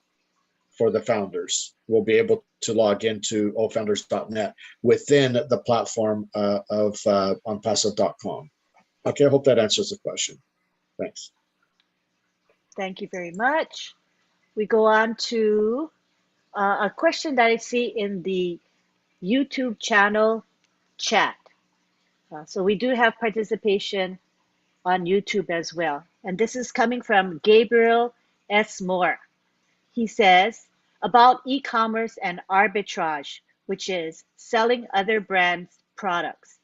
[SPEAKER 5] for the founders. We'll be able to log into ofounders.net within the platform of onpasso.com. Okay, I hope that answers the question. Thanks.
[SPEAKER 1] Thank you very much. We go on to a question that I see in the YouTube channel chat. So we do have participation on YouTube as well. And this is coming from Gabriel S. Moore. He says about e-commerce and arbitrage, which is selling other brands' products.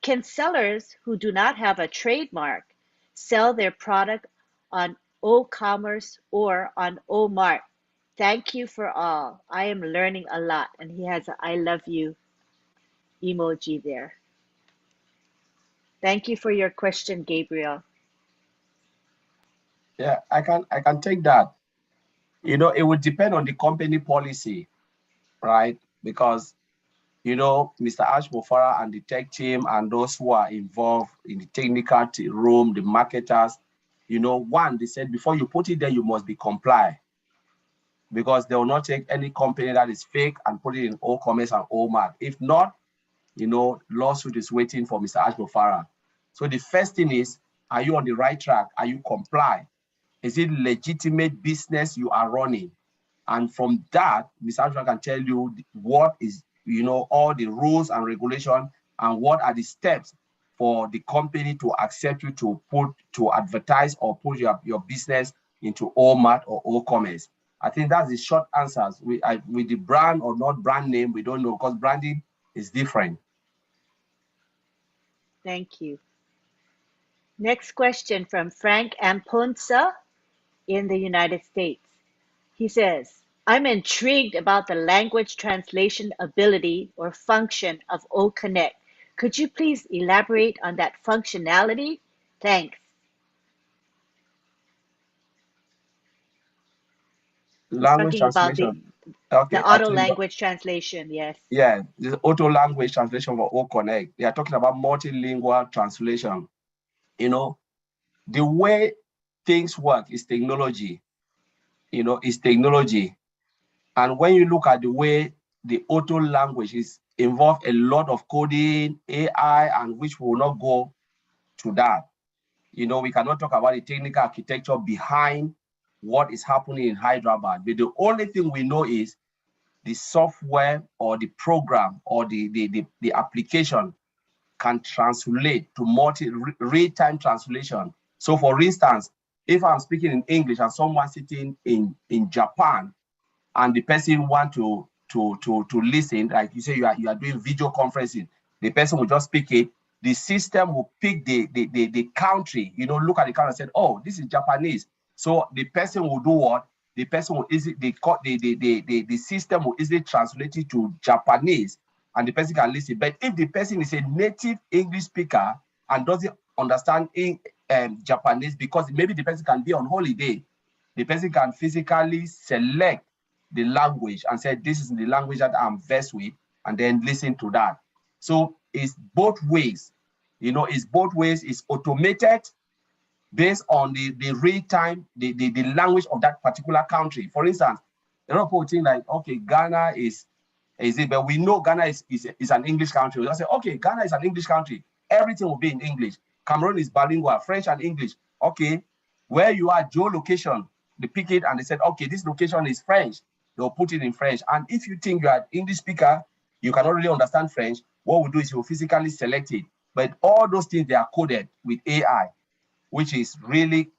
[SPEAKER 1] Can sellers who do not have a trademark sell their product on O-commerce or on O-mart? Thank you for all. I am learning a lot. And he has a I love you emoji there. Thank you for your question, Gabriel.
[SPEAKER 2] Yeah, I can take that. You know, it would depend on the company policy, right? Because, you know, Mr. Ash Mofara and the tech team and those who are involved in the technical room, the marketers, you know, one, they said before you put it there, you must be comply, because they will not take any company that is fake and put it in O-commerce and O-mart. If not, you know, lawsuit is waiting for Mr. Ash Mofara. So the first thing is, are you on the right track? Are you comply? Is it legitimate business you are running? And from that, Mr. Ashwa can tell you what is, you know, all the rules and regulation and what are the steps for the company to accept you to advertise or put your business into O-mart or O-commerce. I think that's the short answers. With the brand or not brand name, we don't know, because branding is different.
[SPEAKER 1] Thank you. Next question from Frank Amponsa in the United States. He says, I'm intrigued about the language translation ability or function of OConnect. Could you please elaborate on that functionality? Thanks.
[SPEAKER 2] Language
[SPEAKER 1] Talking about
[SPEAKER 2] translation. Okay,
[SPEAKER 1] the auto language translation, yes.
[SPEAKER 2] Yeah, the auto language translation for OConnect. They are talking about multilingual translation. You know, the way things work is technology. You know, is technology. And when you look at the way the auto language is involved a lot of coding, AI, and which will not go to that. You know, we cannot talk about the technical architecture behind what is happening in Hyderabad. But the only thing we know is the software or the program or the application can translate to real-time translation. So for instance, if I'm speaking in English and someone sitting in Japan and the person want to listen, like you say you are doing video conferencing, the person will just speak it, the system will pick the country, you know, look at the country and say, oh, this is Japanese. So the person will do what? The person will easily, the system will easily translate it to Japanese and the person can listen. But if the person is a native English speaker and doesn't understand Japanese, because maybe the person can be on holiday, the person can physically select the language and say, this is the language that I'm versed with, and then listen to that. So it's both ways, you know, it's both ways. It's automated based on the real time, the language of that particular country. For instance, a lot of people think like, okay, Ghana is it, but we know Ghana is an English country. We'll say, okay, Ghana is an English country. Everything will be in English. Cameroon is bilingual, French and English. Okay, where you are, geolocation, they pick it and they said, okay, this location is French. They'll put it in French. And if you think you are an English speaker, you cannot really understand French, what we'll do is you'll physically select it. But all those things, they are coded with AI, which is really,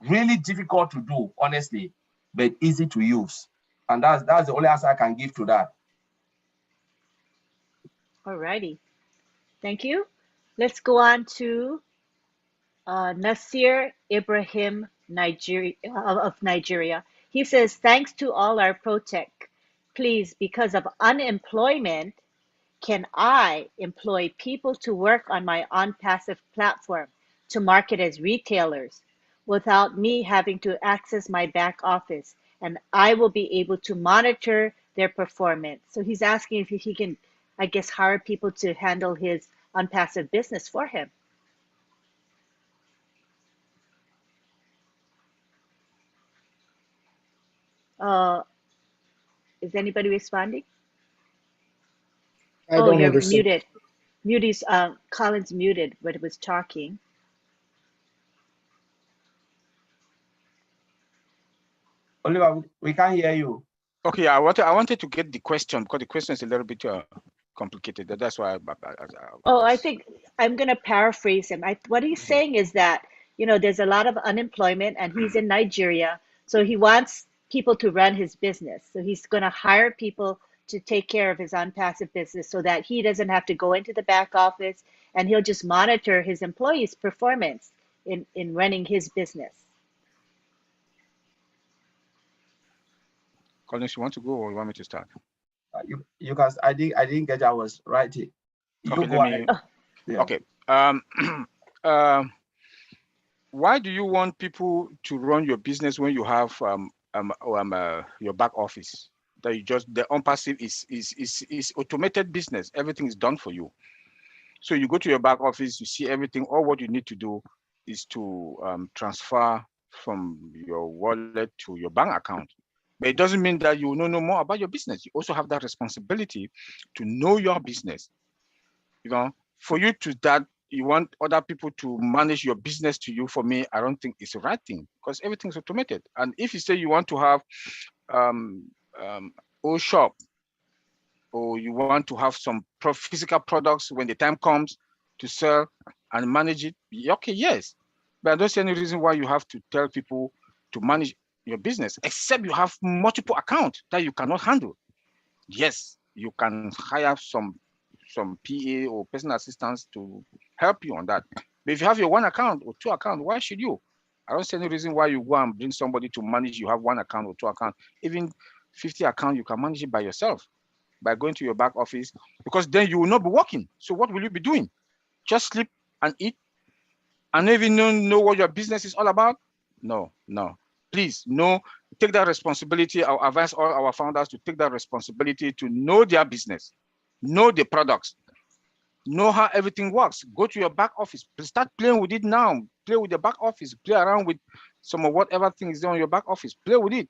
[SPEAKER 2] really difficult to do, honestly, but easy to use. And that's the only answer I can give to that.
[SPEAKER 1] All righty. Thank you. Let's go on to Nasir Ibrahim of Nigeria. He says, thanks to all our ProTech. Please, because of unemployment, can I employ people to work on my OnPassive platform to market as retailers without me having to access my back office? And I will be able to monitor their performance. So he's asking if he can, I guess, hire people to handle his OnPassive business for him. Is anybody responding?
[SPEAKER 5] I
[SPEAKER 1] Oh,
[SPEAKER 5] don't
[SPEAKER 1] you're
[SPEAKER 5] understand.
[SPEAKER 1] muted. Muted. Colin's muted when it was talking.
[SPEAKER 2] Oliver, we can't hear you.
[SPEAKER 4] Okay, I wanted to get the question because the question is a little bit complicated. That's why.
[SPEAKER 1] Oh, I think I'm going to paraphrase him. What he's saying is that, there's a lot of unemployment and he's in Nigeria. So he wants people to run his business. So he's going to hire people to take care of his unpassive business so that he doesn't have to go into the back office and he'll just monitor his employees' performance in running his business.
[SPEAKER 4] Collins, you want to go or you want me to start?
[SPEAKER 2] You guys, I didn't get. I was right. You
[SPEAKER 4] okay,
[SPEAKER 2] go ahead.
[SPEAKER 4] Yeah. Okay. Why do you want people to run your business when you have your back office? That you just the unpassive is automated business. Everything is done for you. So you go to your back office, you see everything. All what you need to do is to transfer from your wallet to your bank account. But it doesn't mean that you know more about your business. You also have that responsibility to know your business. For you to that, you want other people to manage your business to you. For me, I don't think it's the right thing because everything's automated. And if you say you want to have old shop, or you want to have some physical products when the time comes to sell and manage it, okay, yes. But I don't see any reason why you have to tell people to manage your business, except you have multiple accounts that you cannot handle. Yes, you can hire some PA or personal assistants to help you on that. But if you have your one account or two accounts, why should you? I don't see any reason why you go and bring somebody to manage. You have one account or two accounts, even 50 accounts, you can manage it by yourself by going to your back office, because then you will not be working. So what will you be doing? Just sleep and eat and even know what your business is all about? No. Please, no, take that responsibility. I'll advise all our founders to take that responsibility to know their business, know the products, know how everything works. Go to your back office, start playing with it now. Play with the back office, play around with some of whatever things on your back office, play with it.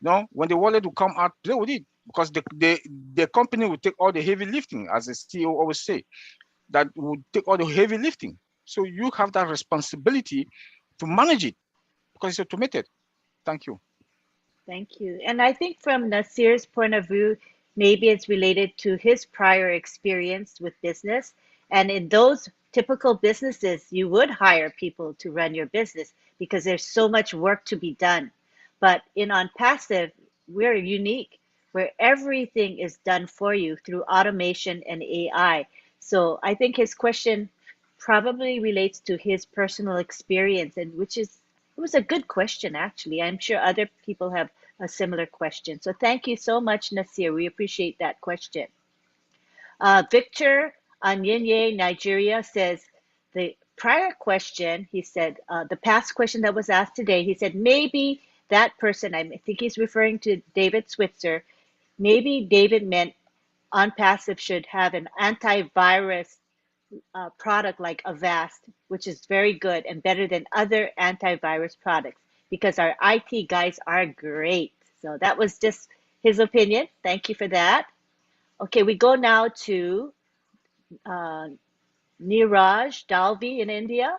[SPEAKER 4] When the wallet will come out, play with it, because the company will take all the heavy lifting, as the CEO always say, that will take all the heavy lifting. So you have that responsibility to manage it because it's automated. Thank you.
[SPEAKER 1] Thank you. And I think from Nasir's point of view, maybe it's related to his prior experience with business. And in those typical businesses, you would hire people to run your business because there's so much work to be done. But in OnPassive, we're unique, where everything is done for you through automation and AI. So I think his question probably relates to his personal experience, and it was a good question, actually. I'm sure other people have a similar question. So thank you so much, Nasir. We appreciate that question. Victor Anyenye, Nigeria, says the prior question, he said, the past question that was asked today, he said, maybe that person, I think he's referring to David Switzer, maybe David meant OnPassive should have an antivirus product like Avast, which is very good and better than other antivirus products because our IT guys are great. So that was just his opinion. Thank you for that. Okay, we go now to Niraj Dalvi in India.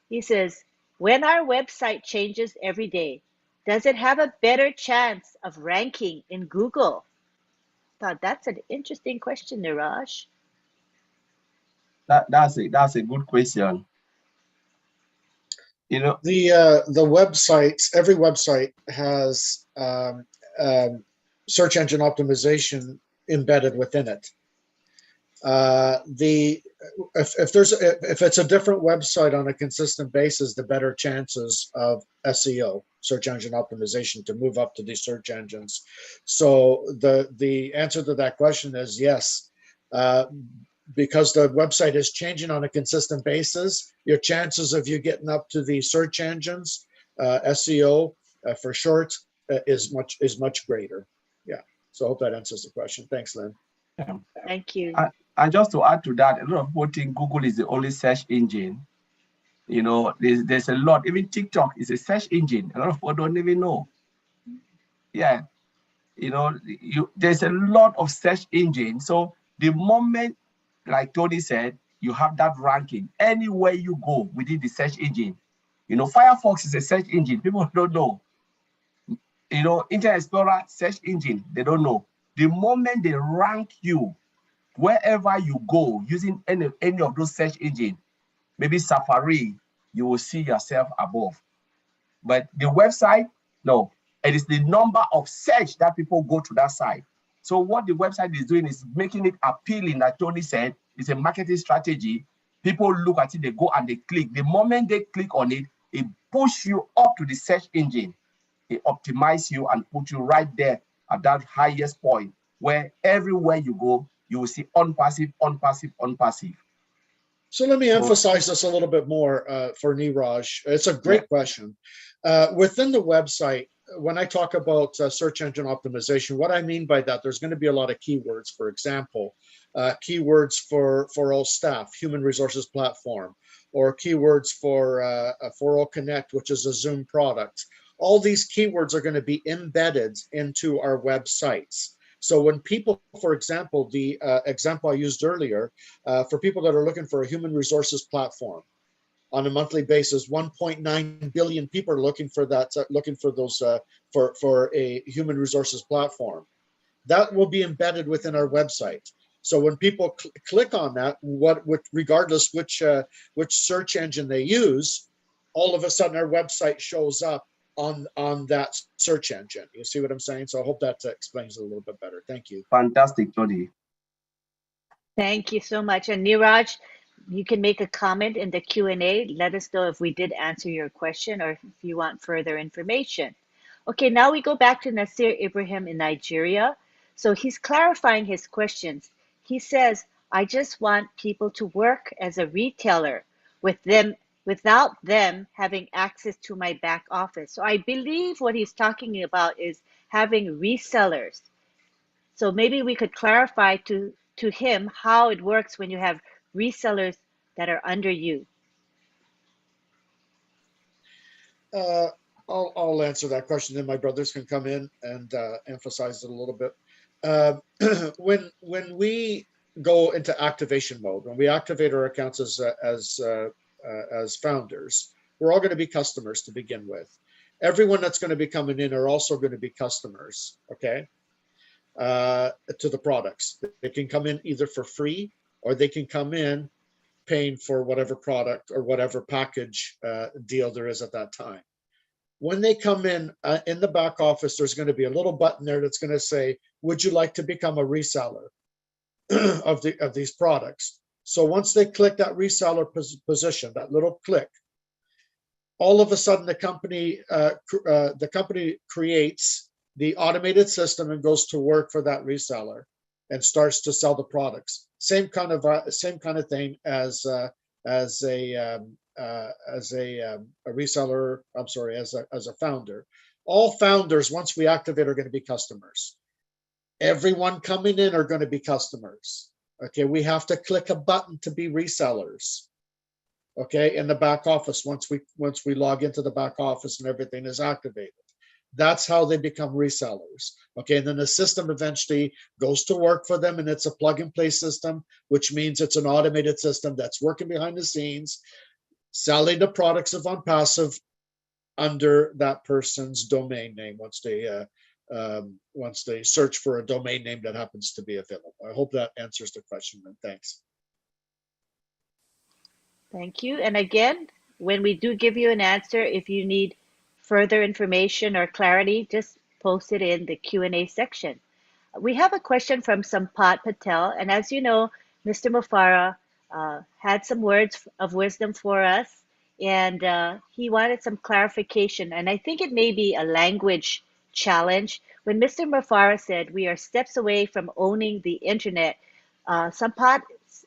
[SPEAKER 1] He says, when our website changes every day, does it have a better chance of ranking in Google? I thought that's an interesting question, Niraj.
[SPEAKER 2] That's a good question.
[SPEAKER 5] The websites, every website has search engine optimization embedded within it. If it's a different website on a consistent basis, the better chances of SEO, search engine optimization, to move up to these search engines. So the answer to that question is yes. Because the website is changing on a consistent basis, your chances of you getting up to the search engines, SEO for short, is much greater. Yeah. So I hope that answers the question. Thanks, Lynn.
[SPEAKER 2] Yeah.
[SPEAKER 1] Thank you.
[SPEAKER 2] And just to add to that, a lot of people think Google is the only search engine. There's a lot. Even TikTok is a search engine. A lot of people don't even know. Yeah. there's a lot of search engines. So the moment, like Tony said, you have that ranking anywhere you go within the search engine. Firefox is a search engine. People don't know. Internet Explorer search engine, they don't know. The moment they rank you, wherever you go using any of those search engines, maybe Safari, you will see yourself above. But the website, no, it is the number of search that people go to that site. So what the website is doing is making it appealing, like Tony said. It's a marketing strategy. People look at it, they go and they click. The moment they click on it, it pushes you up to the search engine. It optimizes you and puts you right there at that highest point where everywhere you go, you will see unpassive, unpassive, unpassive.
[SPEAKER 5] So let me emphasize this a little bit more for Niraj. It's a great question. Within the website, when I talk about search engine optimization, what I mean by that, there's going to be a lot of keywords. For example, keywords for all staff, human resources platform, or keywords for all Connect, which is a Zoom product. All these keywords are going to be embedded into our websites. So when people, for example, the example I used earlier, for people that are looking for a human resources platform on a monthly basis, 1.9 billion people are looking for that, looking for those, for a human resources platform. That will be embedded within our website. So when people click on that, regardless which search engine they use, all of a sudden our website shows up on that search engine. You see what I'm saying? So I hope that explains it a little bit better. Thank you.
[SPEAKER 2] Fantastic, Tony.
[SPEAKER 1] Thank you so much. And Niraj, you can make a comment in the Q&A. Let us know if we did answer your question or if you want further information. Okay, now we go back to Nasir Ibrahim in Nigeria. So he's clarifying his questions. He says, I just want people to work as a retailer without them having access to my back office. So I believe what he's talking about is having resellers. So maybe we could clarify to him how it works when you have resellers that are under you.
[SPEAKER 5] I'll answer that question, then my brothers can come in and emphasize it a little bit. When we go into activation mode, when we activate our accounts as founders, we're all going to be customers to begin with. Everyone that's going to be coming in are also going to be customers, okay, to the products. They can come in either for free or they can come in paying for whatever product or whatever package deal there is at that time. When they come in the back office, there's going to be a little button there that's going to say, would you like to become a reseller of these products? So once they click that reseller position, that little click, all of a sudden the company creates the automated system and goes to work for that reseller and starts to sell the products. Same kind of thing as a reseller. I'm sorry, as a founder. All founders, once we activate, are going to be customers. Everyone coming in are going to be customers. Okay, we have to click a button to be resellers. Okay, in the back office, once we log into the back office and everything is activated, that's how they become resellers. Okay, and then the system eventually goes to work for them, and it's a plug and play system, which means it's an automated system that's working behind the scenes, selling the products of OnPassive under that person's domain name once they search for a domain name that happens to be available. I hope that answers the question, and thanks.
[SPEAKER 1] Thank you. And again, when we do give you an answer, if you need further information or clarity, just post it in the Q&A section. We have a question from Sampat Patel, and as you know, Mr. Mufara had some words of wisdom for us, and he wanted some clarification, and I think it may be a language challenge. When Mr. Mufara said we are steps away from owning the internet, Sampat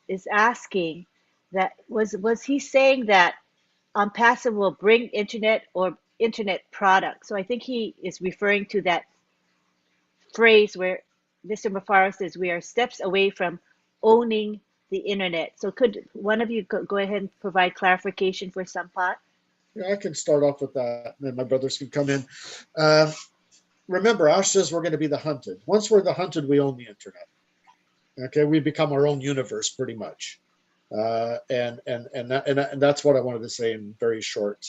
[SPEAKER 1] is asking that was he saying that OnPassive will bring internet or internet products? So I think he is referring to that phrase where Mr. Mufara says we are steps away from owning the internet. So could one of you go ahead and provide clarification for Sampat?
[SPEAKER 5] Yeah, I can start off with that, and then my brothers can come in. remember, Ash says we're going to be the hunted. Once we're the hunted, we own the internet. Okay, we become our own universe pretty much. And that's what I wanted to say in very short,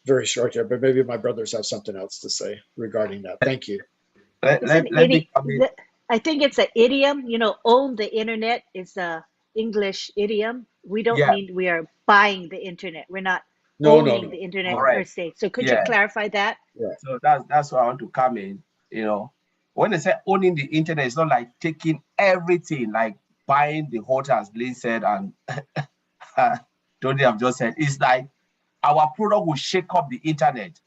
[SPEAKER 5] very short here. But maybe my brothers have something else to say regarding that. Thank you.
[SPEAKER 1] It's an
[SPEAKER 2] Let me come in.
[SPEAKER 1] I think it's an idiom. Own the internet is a English idiom. We don't
[SPEAKER 2] Yeah,
[SPEAKER 1] mean we are buying the internet. We're not
[SPEAKER 5] No, no,
[SPEAKER 1] owning
[SPEAKER 5] no,
[SPEAKER 1] the internet
[SPEAKER 5] no.
[SPEAKER 1] per
[SPEAKER 2] correct.
[SPEAKER 1] se. So could you
[SPEAKER 2] Yeah.
[SPEAKER 1] clarify that?
[SPEAKER 5] Right.
[SPEAKER 2] So that's where I want to come in. When they say owning the internet, it's not like taking everything, like buying the whole thing, as Lynn said, and Tony have just said. It's like our product will shake up the internet.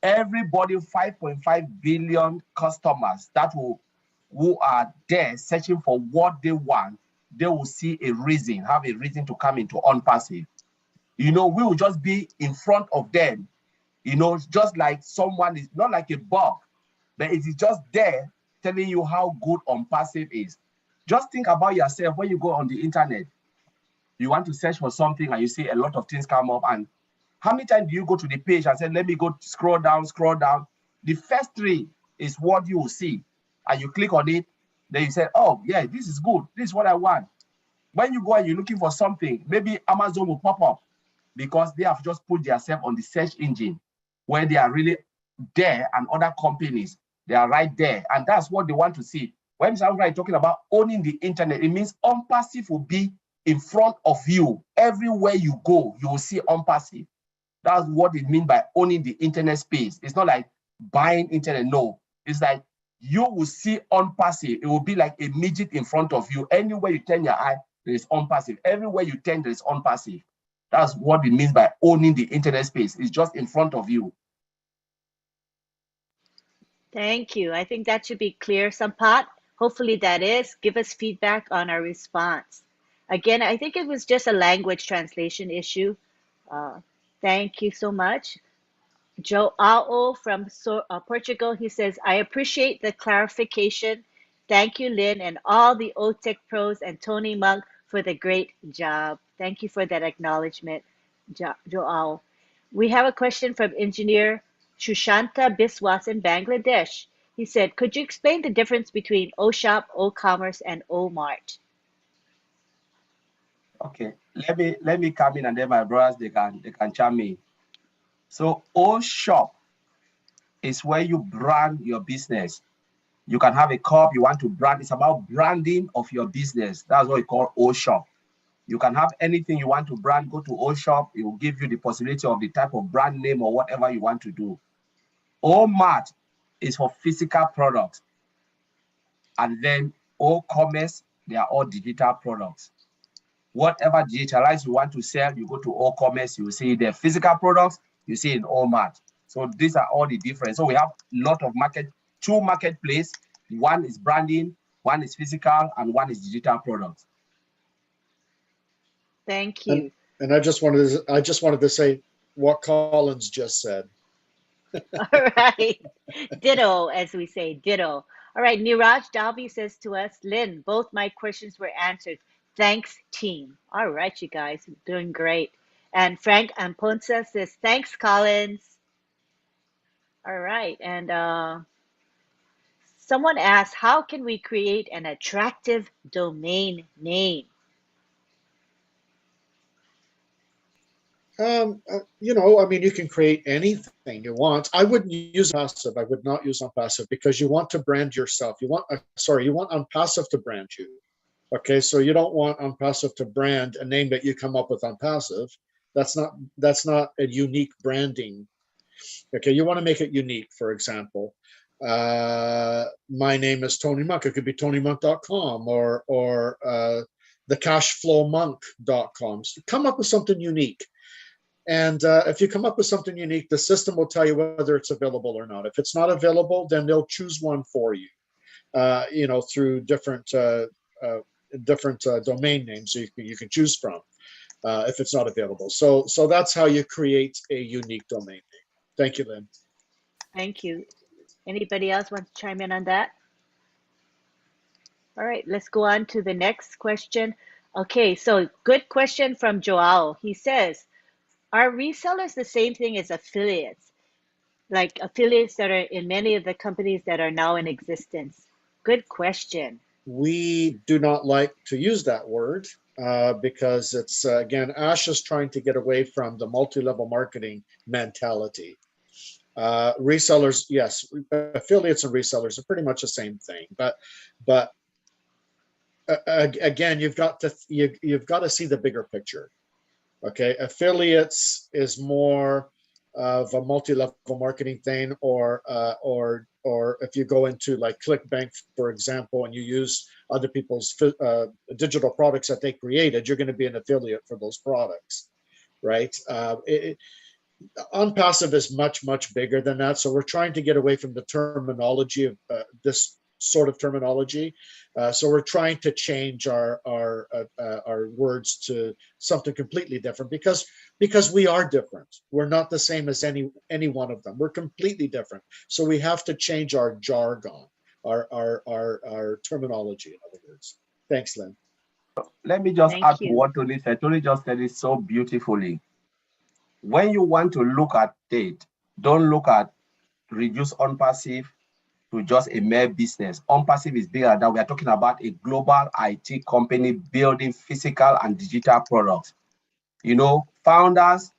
[SPEAKER 2] Everybody, 5.5 billion customers who are there searching for what they want, they will see have a reason to come into OnPassive. We will just be in front of them, just like someone is not like a bug, but it is just there telling you how good OnPassive is. Just think about yourself when you go on the internet. You want to search for something and you see a lot of things come up. And how many times do you go to the page and say, let me go scroll down? The first three is what you will see. And you click on it, then you say, oh, yeah, this is good. This is what I want. When you go and you're looking for something, maybe Amazon will pop up because they have just put themselves on the search engine where they are really there, and other companies, they are right there. And that's what they want to see. When somebody talking about owning the internet, it means OnPassive will be in front of you. Everywhere you go, you will see OnPassive. That's what it means by owning the internet space. It's not like buying internet. No, it's like you will see OnPassive. It will be like a midget in front of you. Anywhere you turn your eye, there is OnPassive. Everywhere you turn, there is OnPassive. That's what it means by owning the internet space. It's just in front of you.
[SPEAKER 1] Thank you. I think that should be clear, Sampat. Hopefully that is. Give us feedback on our response. Again, I think it was just a language translation issue. Thank you so much. Joao from Portugal, he says, I appreciate the clarification. Thank you, Lynn, and all the OTech pros and Tony Monk for the great job. Thank you for that acknowledgement, Joao. We have a question from engineer Shushanta Biswas in Bangladesh. He said, could you explain the difference between OShop, OCommerce, and OMart?
[SPEAKER 2] Okay, let me come in, and then my brothers they can chime in. So OShop is where you brand your business. You can have a cup you want to brand. It's about branding of your business. That's what we call OShop. You can have anything you want to brand, go to OShop. It will give you the possibility of the type of brand name or whatever you want to do. OMart is for physical products. And then OCommerce, they are all digital products. Whatever digitalized you want to sell, you go to OCommerce, you will see the physical products, you see in OMart. So these are all the difference. So we have a lot of two marketplace. One is branding, one is physical, and one is digital products.
[SPEAKER 1] Thank you.
[SPEAKER 5] And I just wanted to say what Collins just said.
[SPEAKER 1] All right. Ditto, as we say, ditto. All right. Niraj Dalby says to us, Lynn, both my questions were answered. Thanks, team. All right, you guys, doing great. And Frank Amponsa says, thanks, Collins. All right. And someone asked, how can we create an attractive domain name?
[SPEAKER 5] You can create anything you want. I wouldn't use OnPassive. I would not use OnPassive because you want to brand yourself. You want OnPassive to brand you. Okay, so you don't want OnPassive to brand a name that you come up with OnPassive. That's not a unique branding. Okay, you want to make it unique. For example, my name is Tony Monk. It could be TonyMonk.com or thecashflowmonk.com. So come up with something unique. And if you come up with something unique, the system will tell you whether it's available or not. If it's not available, then they'll choose one for you. Through different domain names you can choose from if it's not available. So that's how you create a unique domain name. Thank you, Lynn.
[SPEAKER 1] Thank you. Anybody else want to chime in on that? All right, let's go on to the next question. Okay, so good question from Joao. He says, are resellers the same thing as affiliates? like affiliates that are in many of the companies that are now in existence? Good question.
[SPEAKER 5] We do not like to use that word because it's, again, Ash is trying to get away from the multi-level marketing mentality. Resellers, yes, affiliates and resellers are pretty much the same thing, but again, you've got to see the bigger picture. Okay, affiliates is more of a multi-level marketing thing, or if you go into like ClickBank, for example, and you use other people's digital products that they created, you're going to be an affiliate for those products, right? OnPassive is much bigger than that, so we're trying to get away from the terminology of this sort of terminology. So we're trying to change our words to something completely different because we are different. We're not the same as any one of them. We're completely different. So we have to change our jargon, our terminology, in other words. Thanks, Lynn.
[SPEAKER 2] Let me just
[SPEAKER 1] Thank
[SPEAKER 2] add to
[SPEAKER 1] you.
[SPEAKER 2] what Tony said. Tony just said it so beautifully. When you want to look at it, don't look at reduce OnPassive to just a mere business. OnPassive is bigger than that. We are talking about a global IT company building physical and digital products. You know, founders,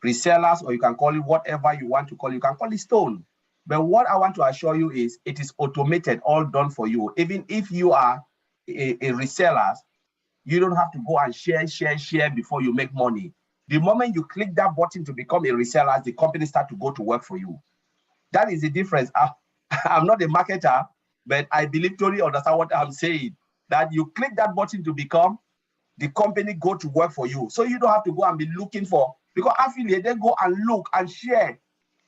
[SPEAKER 2] resellers, or you can call it whatever you want to call it. You can call it stone. But what I want to assure you is it is automated, all done for you. Even if you are a reseller, you don't have to go and share before you make money. The moment you click that button to become a reseller, the company start to go to work for you. That is the difference. I'm not a marketer, but I believe Tony understand what I'm saying. That you click that button to become, the company go to work for you. So you don't have to go and be looking for, because affiliate, they go and look and share,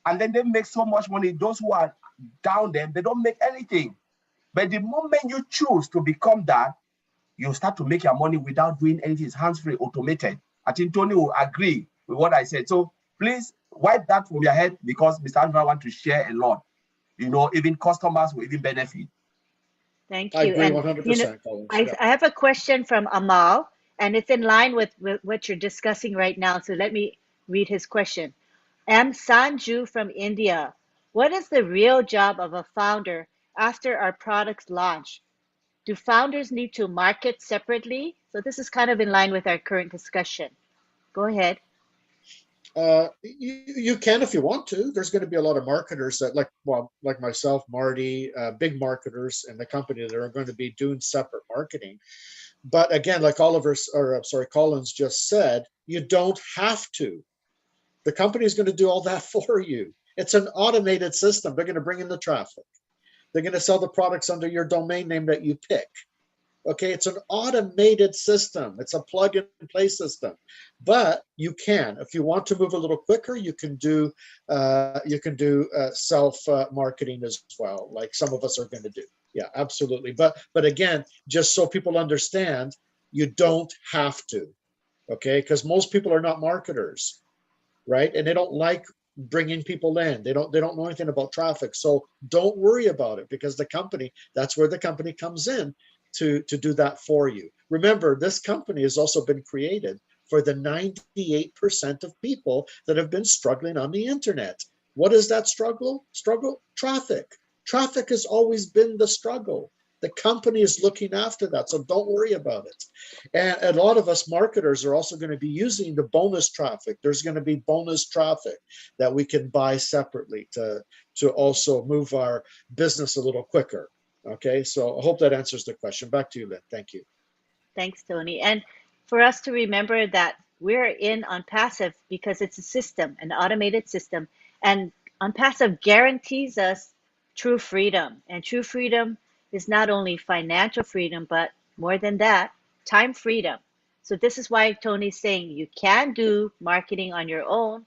[SPEAKER 2] and then they make so much money. Those who are down there, they don't make anything. But the moment you choose to become that, you start to make your money without doing anything. It's hands-free, automated. I think Tony will agree with what I said. So please wipe that from your head, because Mr. Andrew wants to share a lot. You know, even customers will even benefit.
[SPEAKER 1] Thank
[SPEAKER 5] I
[SPEAKER 1] you.
[SPEAKER 5] agree
[SPEAKER 1] And
[SPEAKER 5] 100%,
[SPEAKER 1] you know,
[SPEAKER 5] Collins.
[SPEAKER 1] I have a question from Amal, and it's in line with what you're discussing right now. So let me read his question. M. Sanju from India. What is the real job of a founder after our products launch? Do founders need to market separately? So this is kind of in line with our current discussion. Go ahead.
[SPEAKER 5] You can if you want to. There's going to be a lot of marketers that, like myself, Marty, big marketers in the company that are going to be doing separate marketing. But again, like Collins just said, you don't have to. The company is going to do all that for you. It's an automated system. They're going to bring in the traffic. They're going to sell the products under your domain name that you pick. Okay, it's an automated system. It's a plug and play system. But you can, if you want to move a little quicker, you can do self marketing as well, like some of us are going to do. Yeah, absolutely. But again, just so people understand, you don't have to. Okay, because most people are not marketers, right? And they don't like bringing people in. They don't know anything about traffic. So don't worry about it, because the company, that's where the company comes in to do that for you. Remember, this company has also been created for the 98% of people that have been struggling on the internet. What is that struggle? Traffic. Traffic has always been the struggle. The company is looking after that, so don't worry about it. And a lot of us marketers are also going to be using the bonus traffic. There's going to be bonus traffic that we can buy separately to also move our business a little quicker. Okay, so I hope that answers the question. Back to you, Lynn. Thank you.
[SPEAKER 1] Thanks, Tony. And for us to remember that we're in OnPassive because it's a system, an automated system, and OnPassive guarantees us true freedom. And true freedom is not only financial freedom, but more than that, time freedom. So this is why Tony's saying you can do marketing on your own,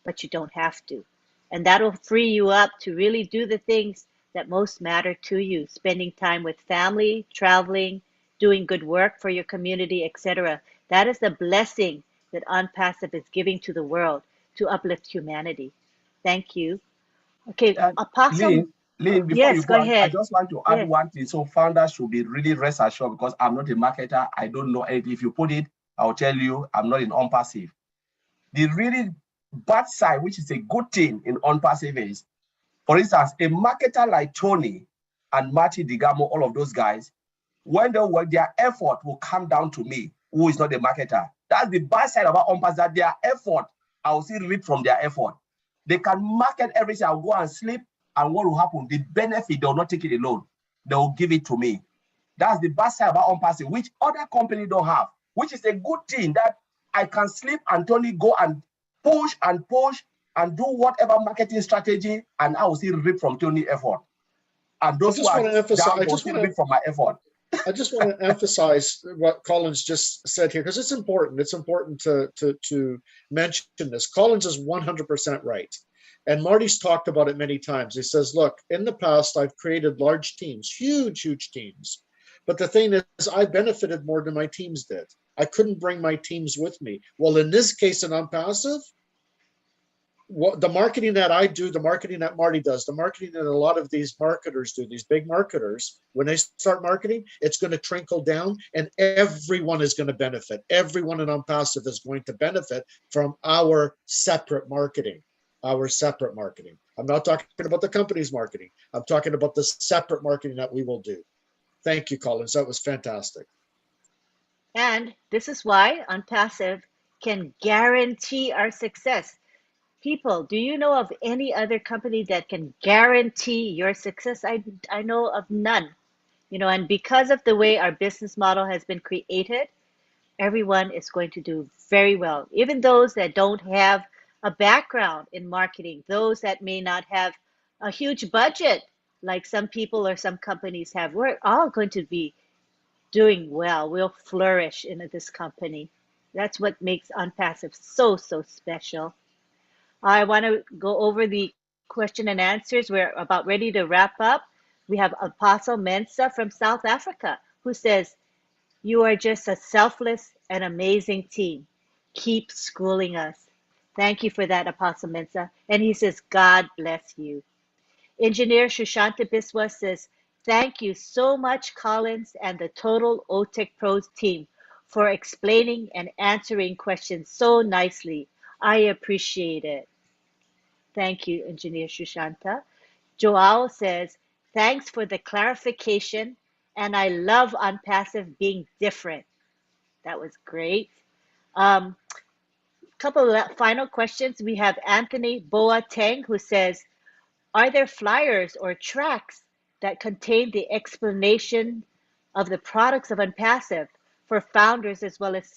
[SPEAKER 1] but you don't have to. And that'll free you up to really do the things that most matter to you, spending time with family, traveling, doing good work for your community, etc. That is the blessing that OnPassive is giving to the world to uplift humanity. Thank you. Okay, Apostle.
[SPEAKER 2] Lynn, before
[SPEAKER 1] Yes,
[SPEAKER 2] you
[SPEAKER 1] go
[SPEAKER 2] go, I
[SPEAKER 1] ahead.
[SPEAKER 2] just want to add one thing. So founders should be really rest assured, because I'm not a marketer. I don't know anything. If you put it, I'll tell you I'm not in OnPassive. The really bad side, which is a good thing in OnPassive is, for instance, a marketer like Tony and Marty Digamo, all of those guys, when they work, their effort will come down to me, who is not a marketer. That's the bad side about OnPassive, that their effort, I will see reap from their effort. They can market everything. I'll go and sleep, and what will happen? The benefit, they will not take it alone. They will give it to me. That's the bad side about OnPassive, which other companies don't have, which is a good thing that I can sleep and Tony go and push and do whatever marketing strategy, and I will still reap from Tony's effort. And those who are down will still reap from my effort.
[SPEAKER 5] I just want to emphasize what Collins just said here, because it's important. It's important to mention this. Collins is 100% right. And Marty's talked about it many times. He says, look, in the past, I've created large teams, huge teams. But the thing is, I benefited more than my teams did. I couldn't bring my teams with me. Well, in this case, in OnPassive, the marketing that I do, the marketing that Marty does, the marketing that a lot of these marketers do, these big marketers, when they start marketing, it's going to trickle down and everyone is going to benefit. Everyone in OnPassive is going to benefit from our separate marketing. I'm not talking about the company's marketing. I'm talking about the separate marketing that we will do. Thank you, Collins. That was fantastic.
[SPEAKER 1] And this is why OnPassive can guarantee our success. People, do you know of any other company that can guarantee your success? I know of none. And because of the way our business model has been created, everyone is going to do very well. Even those that don't have a background in marketing, those that may not have a huge budget like some people or some companies have, we're all going to be doing well. We'll flourish in this company. That's what makes OnPassive so special. I want to go over the question and answers. We're about ready to wrap up. We have Apostle Mensa from South Africa who says, you are just a selfless and amazing team. Keep schooling us. Thank you for that, Apostle Mensa. And he says, God bless you. Engineer Shushanta Biswa says, thank you so much, Collins and the total OTech Pros team for explaining and answering questions so nicely. I appreciate it. Thank you, Engineer Shushanta. Joao says, thanks for the clarification, and I love OnPassive being different. That was great. Couple of final questions. We have Anthony Boateng who says, are there flyers or tracks that contain the explanation of the products of OnPassive for founders as well as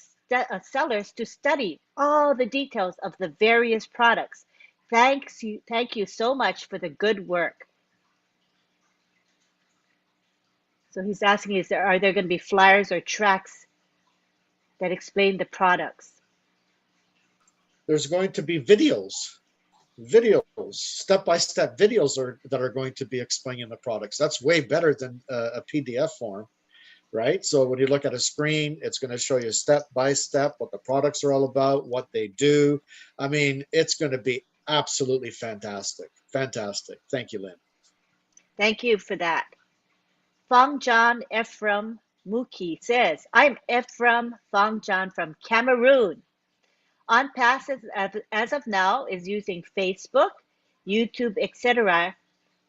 [SPEAKER 1] sellers to study all the details of the various products? Thank you so much for the good work. So he's asking, are there going to be flyers or tracks that explain the products?
[SPEAKER 5] There's going to be videos, step-by-step videos that are going to be explaining the products. That's way better than a PDF form, right? So when you look at a screen, it's going to show you step-by-step what the products are all about, what they do. I mean, it's going to be absolutely fantastic. Fantastic. Thank you, Lynn.
[SPEAKER 1] Thank you for that. Fong John Ephraim Muki says, I'm Ephraim Fong John from Cameroon. OnPassive, as of now, is using Facebook, YouTube, etc.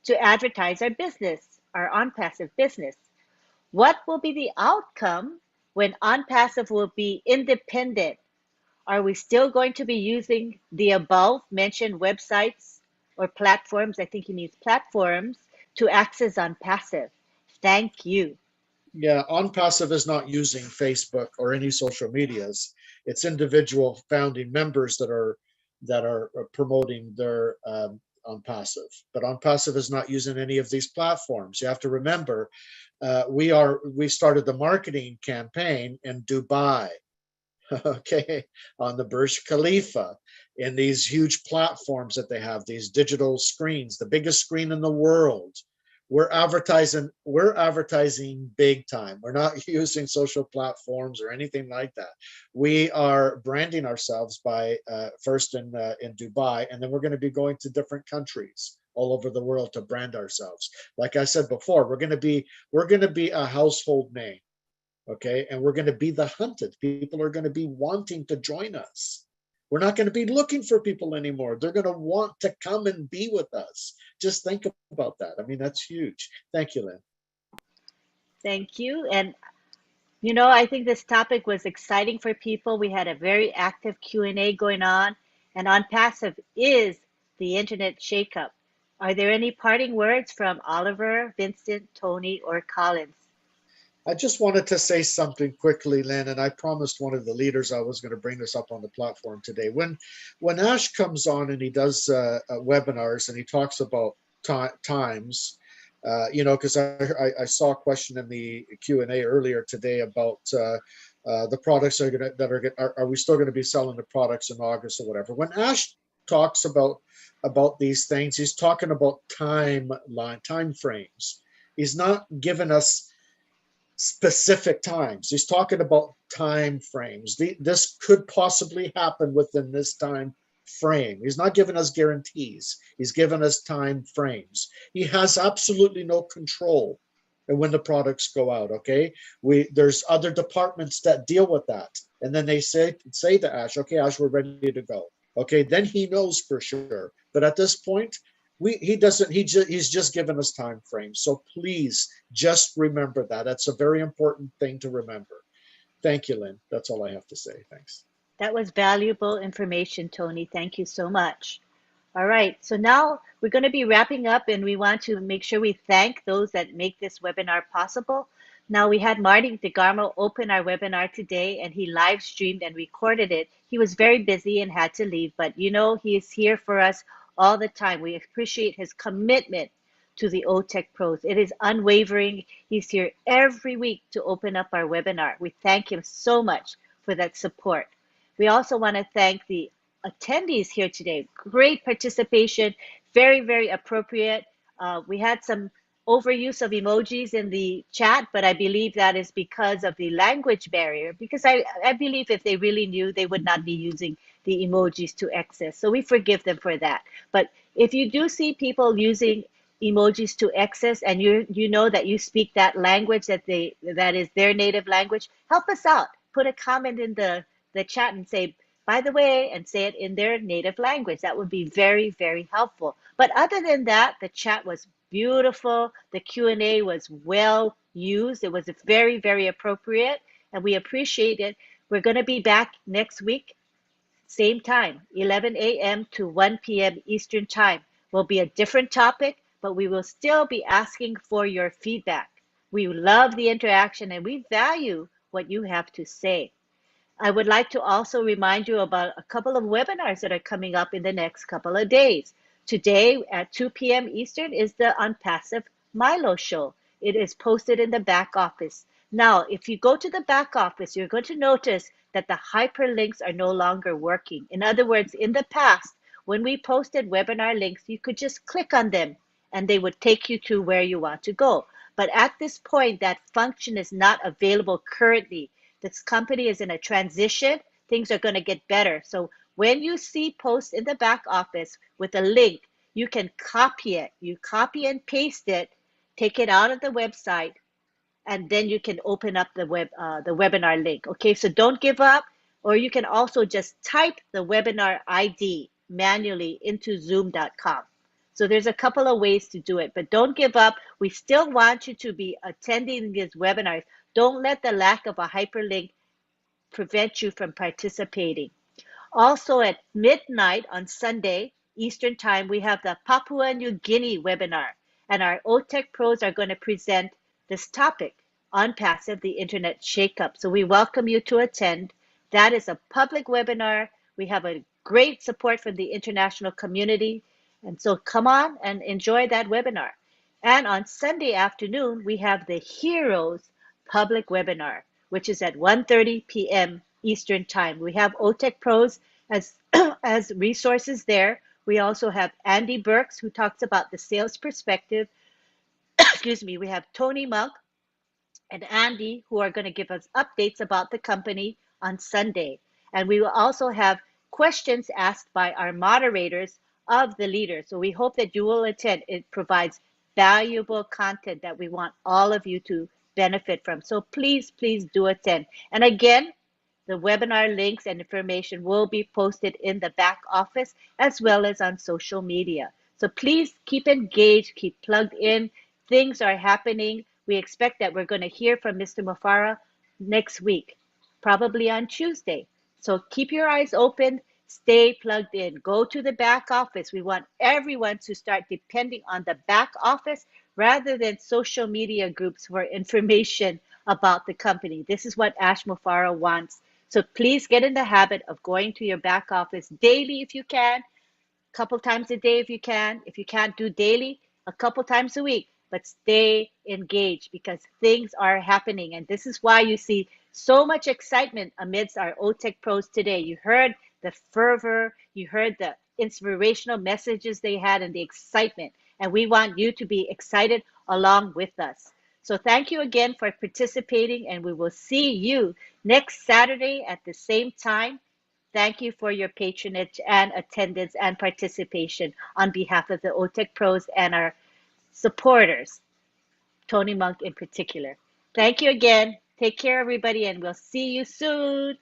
[SPEAKER 1] to advertise our business, our OnPassive business. What will be the outcome when OnPassive will be independent? Are we still going to be using the above mentioned websites or platforms? I think he means platforms to access OnPassive. Thank you.
[SPEAKER 5] Yeah, OnPassive is not using Facebook or any social medias. It's individual founding members that are promoting their OnPassive. But OnPassive is not using any of these platforms. You have to remember, we started the marketing campaign in Dubai, okay, on the Burj Khalifa, in these huge platforms that they have, these digital screens, the biggest screen in the world. We're advertising big time. We're not using social platforms or anything like that. We are branding ourselves by first in Dubai, and then we're going to be going to different countries all over the world to brand ourselves. Like I said before, we're going to be a household name, okay? And we're going to be the hunted. People are going to be wanting to join us. We're not going to be looking for people anymore. They're going to want to come and be with us. Just think about that. I mean, that's huge. Thank you, Lynn.
[SPEAKER 1] Thank you. And you know, I think this topic was exciting for people. We had a very active Q&A going on, and On Passive is the internet shakeup. Are there any parting words from Oliver, Vincent, Tony, or Collins?
[SPEAKER 5] I just wanted to say something quickly, Lynn, and I promised one of the leaders I was going to bring this up on the platform today. When Ash comes on and he does webinars and he talks about times, you know, because I saw a question in the Q&A earlier today about the products are we still going to be selling the products in August or whatever. When Ash talks about these things, he's talking about time frames. He's not giving us specific times. He's talking about time frames. This could possibly happen within this time frame. He's not giving us guarantees. He's giving us time frames. He has absolutely no control when the products go out. Okay, there's other departments that deal with that, and then they say to Ash, okay, Ash, we're ready to go. Okay, then he knows for sure. But at this point, he's just given us time frames. So please just remember that. That's a very important thing to remember. Thank you, Lynn. That's all I have to say. Thanks.
[SPEAKER 1] That was valuable information, Tony. Thank you so much. All right, so now we're going to be wrapping up, and we want to make sure we thank those that make this webinar possible. Now, we had Marty DeGarmo open our webinar today, and he live streamed and recorded it. He was very busy and had to leave, but you know, he is here for us all the time. We appreciate his commitment to the OTech Pros. It is unwavering. He's here every week to open up our webinar. We thank him so much for that support. We also want to thank the attendees here today. Great participation, very, very appropriate. We had some overuse of emojis in the chat, but I believe that is because of the language barrier, because I believe if they really knew, they would not be using the emojis to excess. So we forgive them for that. But if you do see people using emojis to excess, and you know that you speak that language, that is their native language, help us out. Put a comment in the chat and say, by the way, and say it in their native language. That would be very, very helpful. But other than that, the chat was beautiful. The Q&A was well used. It was very, very appropriate, and we appreciate it. We're going to be back next week, same time, 11 a.m. to 1 p.m. Eastern Time. Will be a different topic, but we will still be asking for your feedback. We love the interaction, and we value what you have to say. I would like to also remind you about a couple of webinars that are coming up in the next couple of days. Today at 2 p.m. Eastern is the On Passive Milo Show. It is posted in the back office. Now, if you go to the back office, you're going to notice that the hyperlinks are no longer working. In other words, in the past, when we posted webinar links, you could just click on them and they would take you to where you want to go. But at this point, that function is not available currently. This company is in a transition. Things are going to get better. So when you see posts in the back office with a link, you can copy it. You copy and paste it, take it out of the website, and then you can open up the webinar link. Okay, so don't give up. Or you can also just type the webinar ID manually into zoom.com. So there's a couple of ways to do it, but don't give up. We still want you to be attending these webinars. Don't let the lack of a hyperlink prevent you from participating. Also at midnight on Sunday, Eastern Time, we have the Papua New Guinea webinar, and our OTech pros are going to present this topic, On Passive, the Internet Shakeup. So we welcome you to attend. That is a public webinar. We have a great support from the international community. And so come on and enjoy that webinar. And on Sunday afternoon, we have the Heroes public webinar, which is at 1:30 p.m. Eastern Time. We have OTech pros as, as resources there. We also have Andy Burks, who talks about the sales perspective. Excuse me. We have Tony Monk and Andy, who are going to give us updates about the company on Sunday. And we will also have questions asked by our moderators of the leaders. So we hope that you will attend. It provides valuable content that we want all of you to benefit from. So please, please do attend. And again, The webinar links and information will be posted in the back office as well as on social media. So please keep engaged, keep plugged in. Things are happening. We expect that we're going to hear from Mr. Mufara next week, probably on Tuesday. So keep your eyes open, stay plugged in, go to the back office. We want everyone to start depending on the back office rather than social media groups for information about the company. This is what Ash Mufara wants. So please get in the habit of going to your back office daily if you can, a couple times a day if you can. If you can't do daily, a couple times a week, but stay engaged because things are happening. And this is why you see so much excitement amidst our OTEC pros today. You heard the fervor, you heard the inspirational messages they had and the excitement. And we want you to be excited along with us. So thank you again for participating, and we will see you next Saturday at the same time. Thank you for your patronage and attendance and participation on behalf of the OTEC pros and our supporters, Tony Monk in particular. Thank you again. Take care, everybody, and we'll see you soon.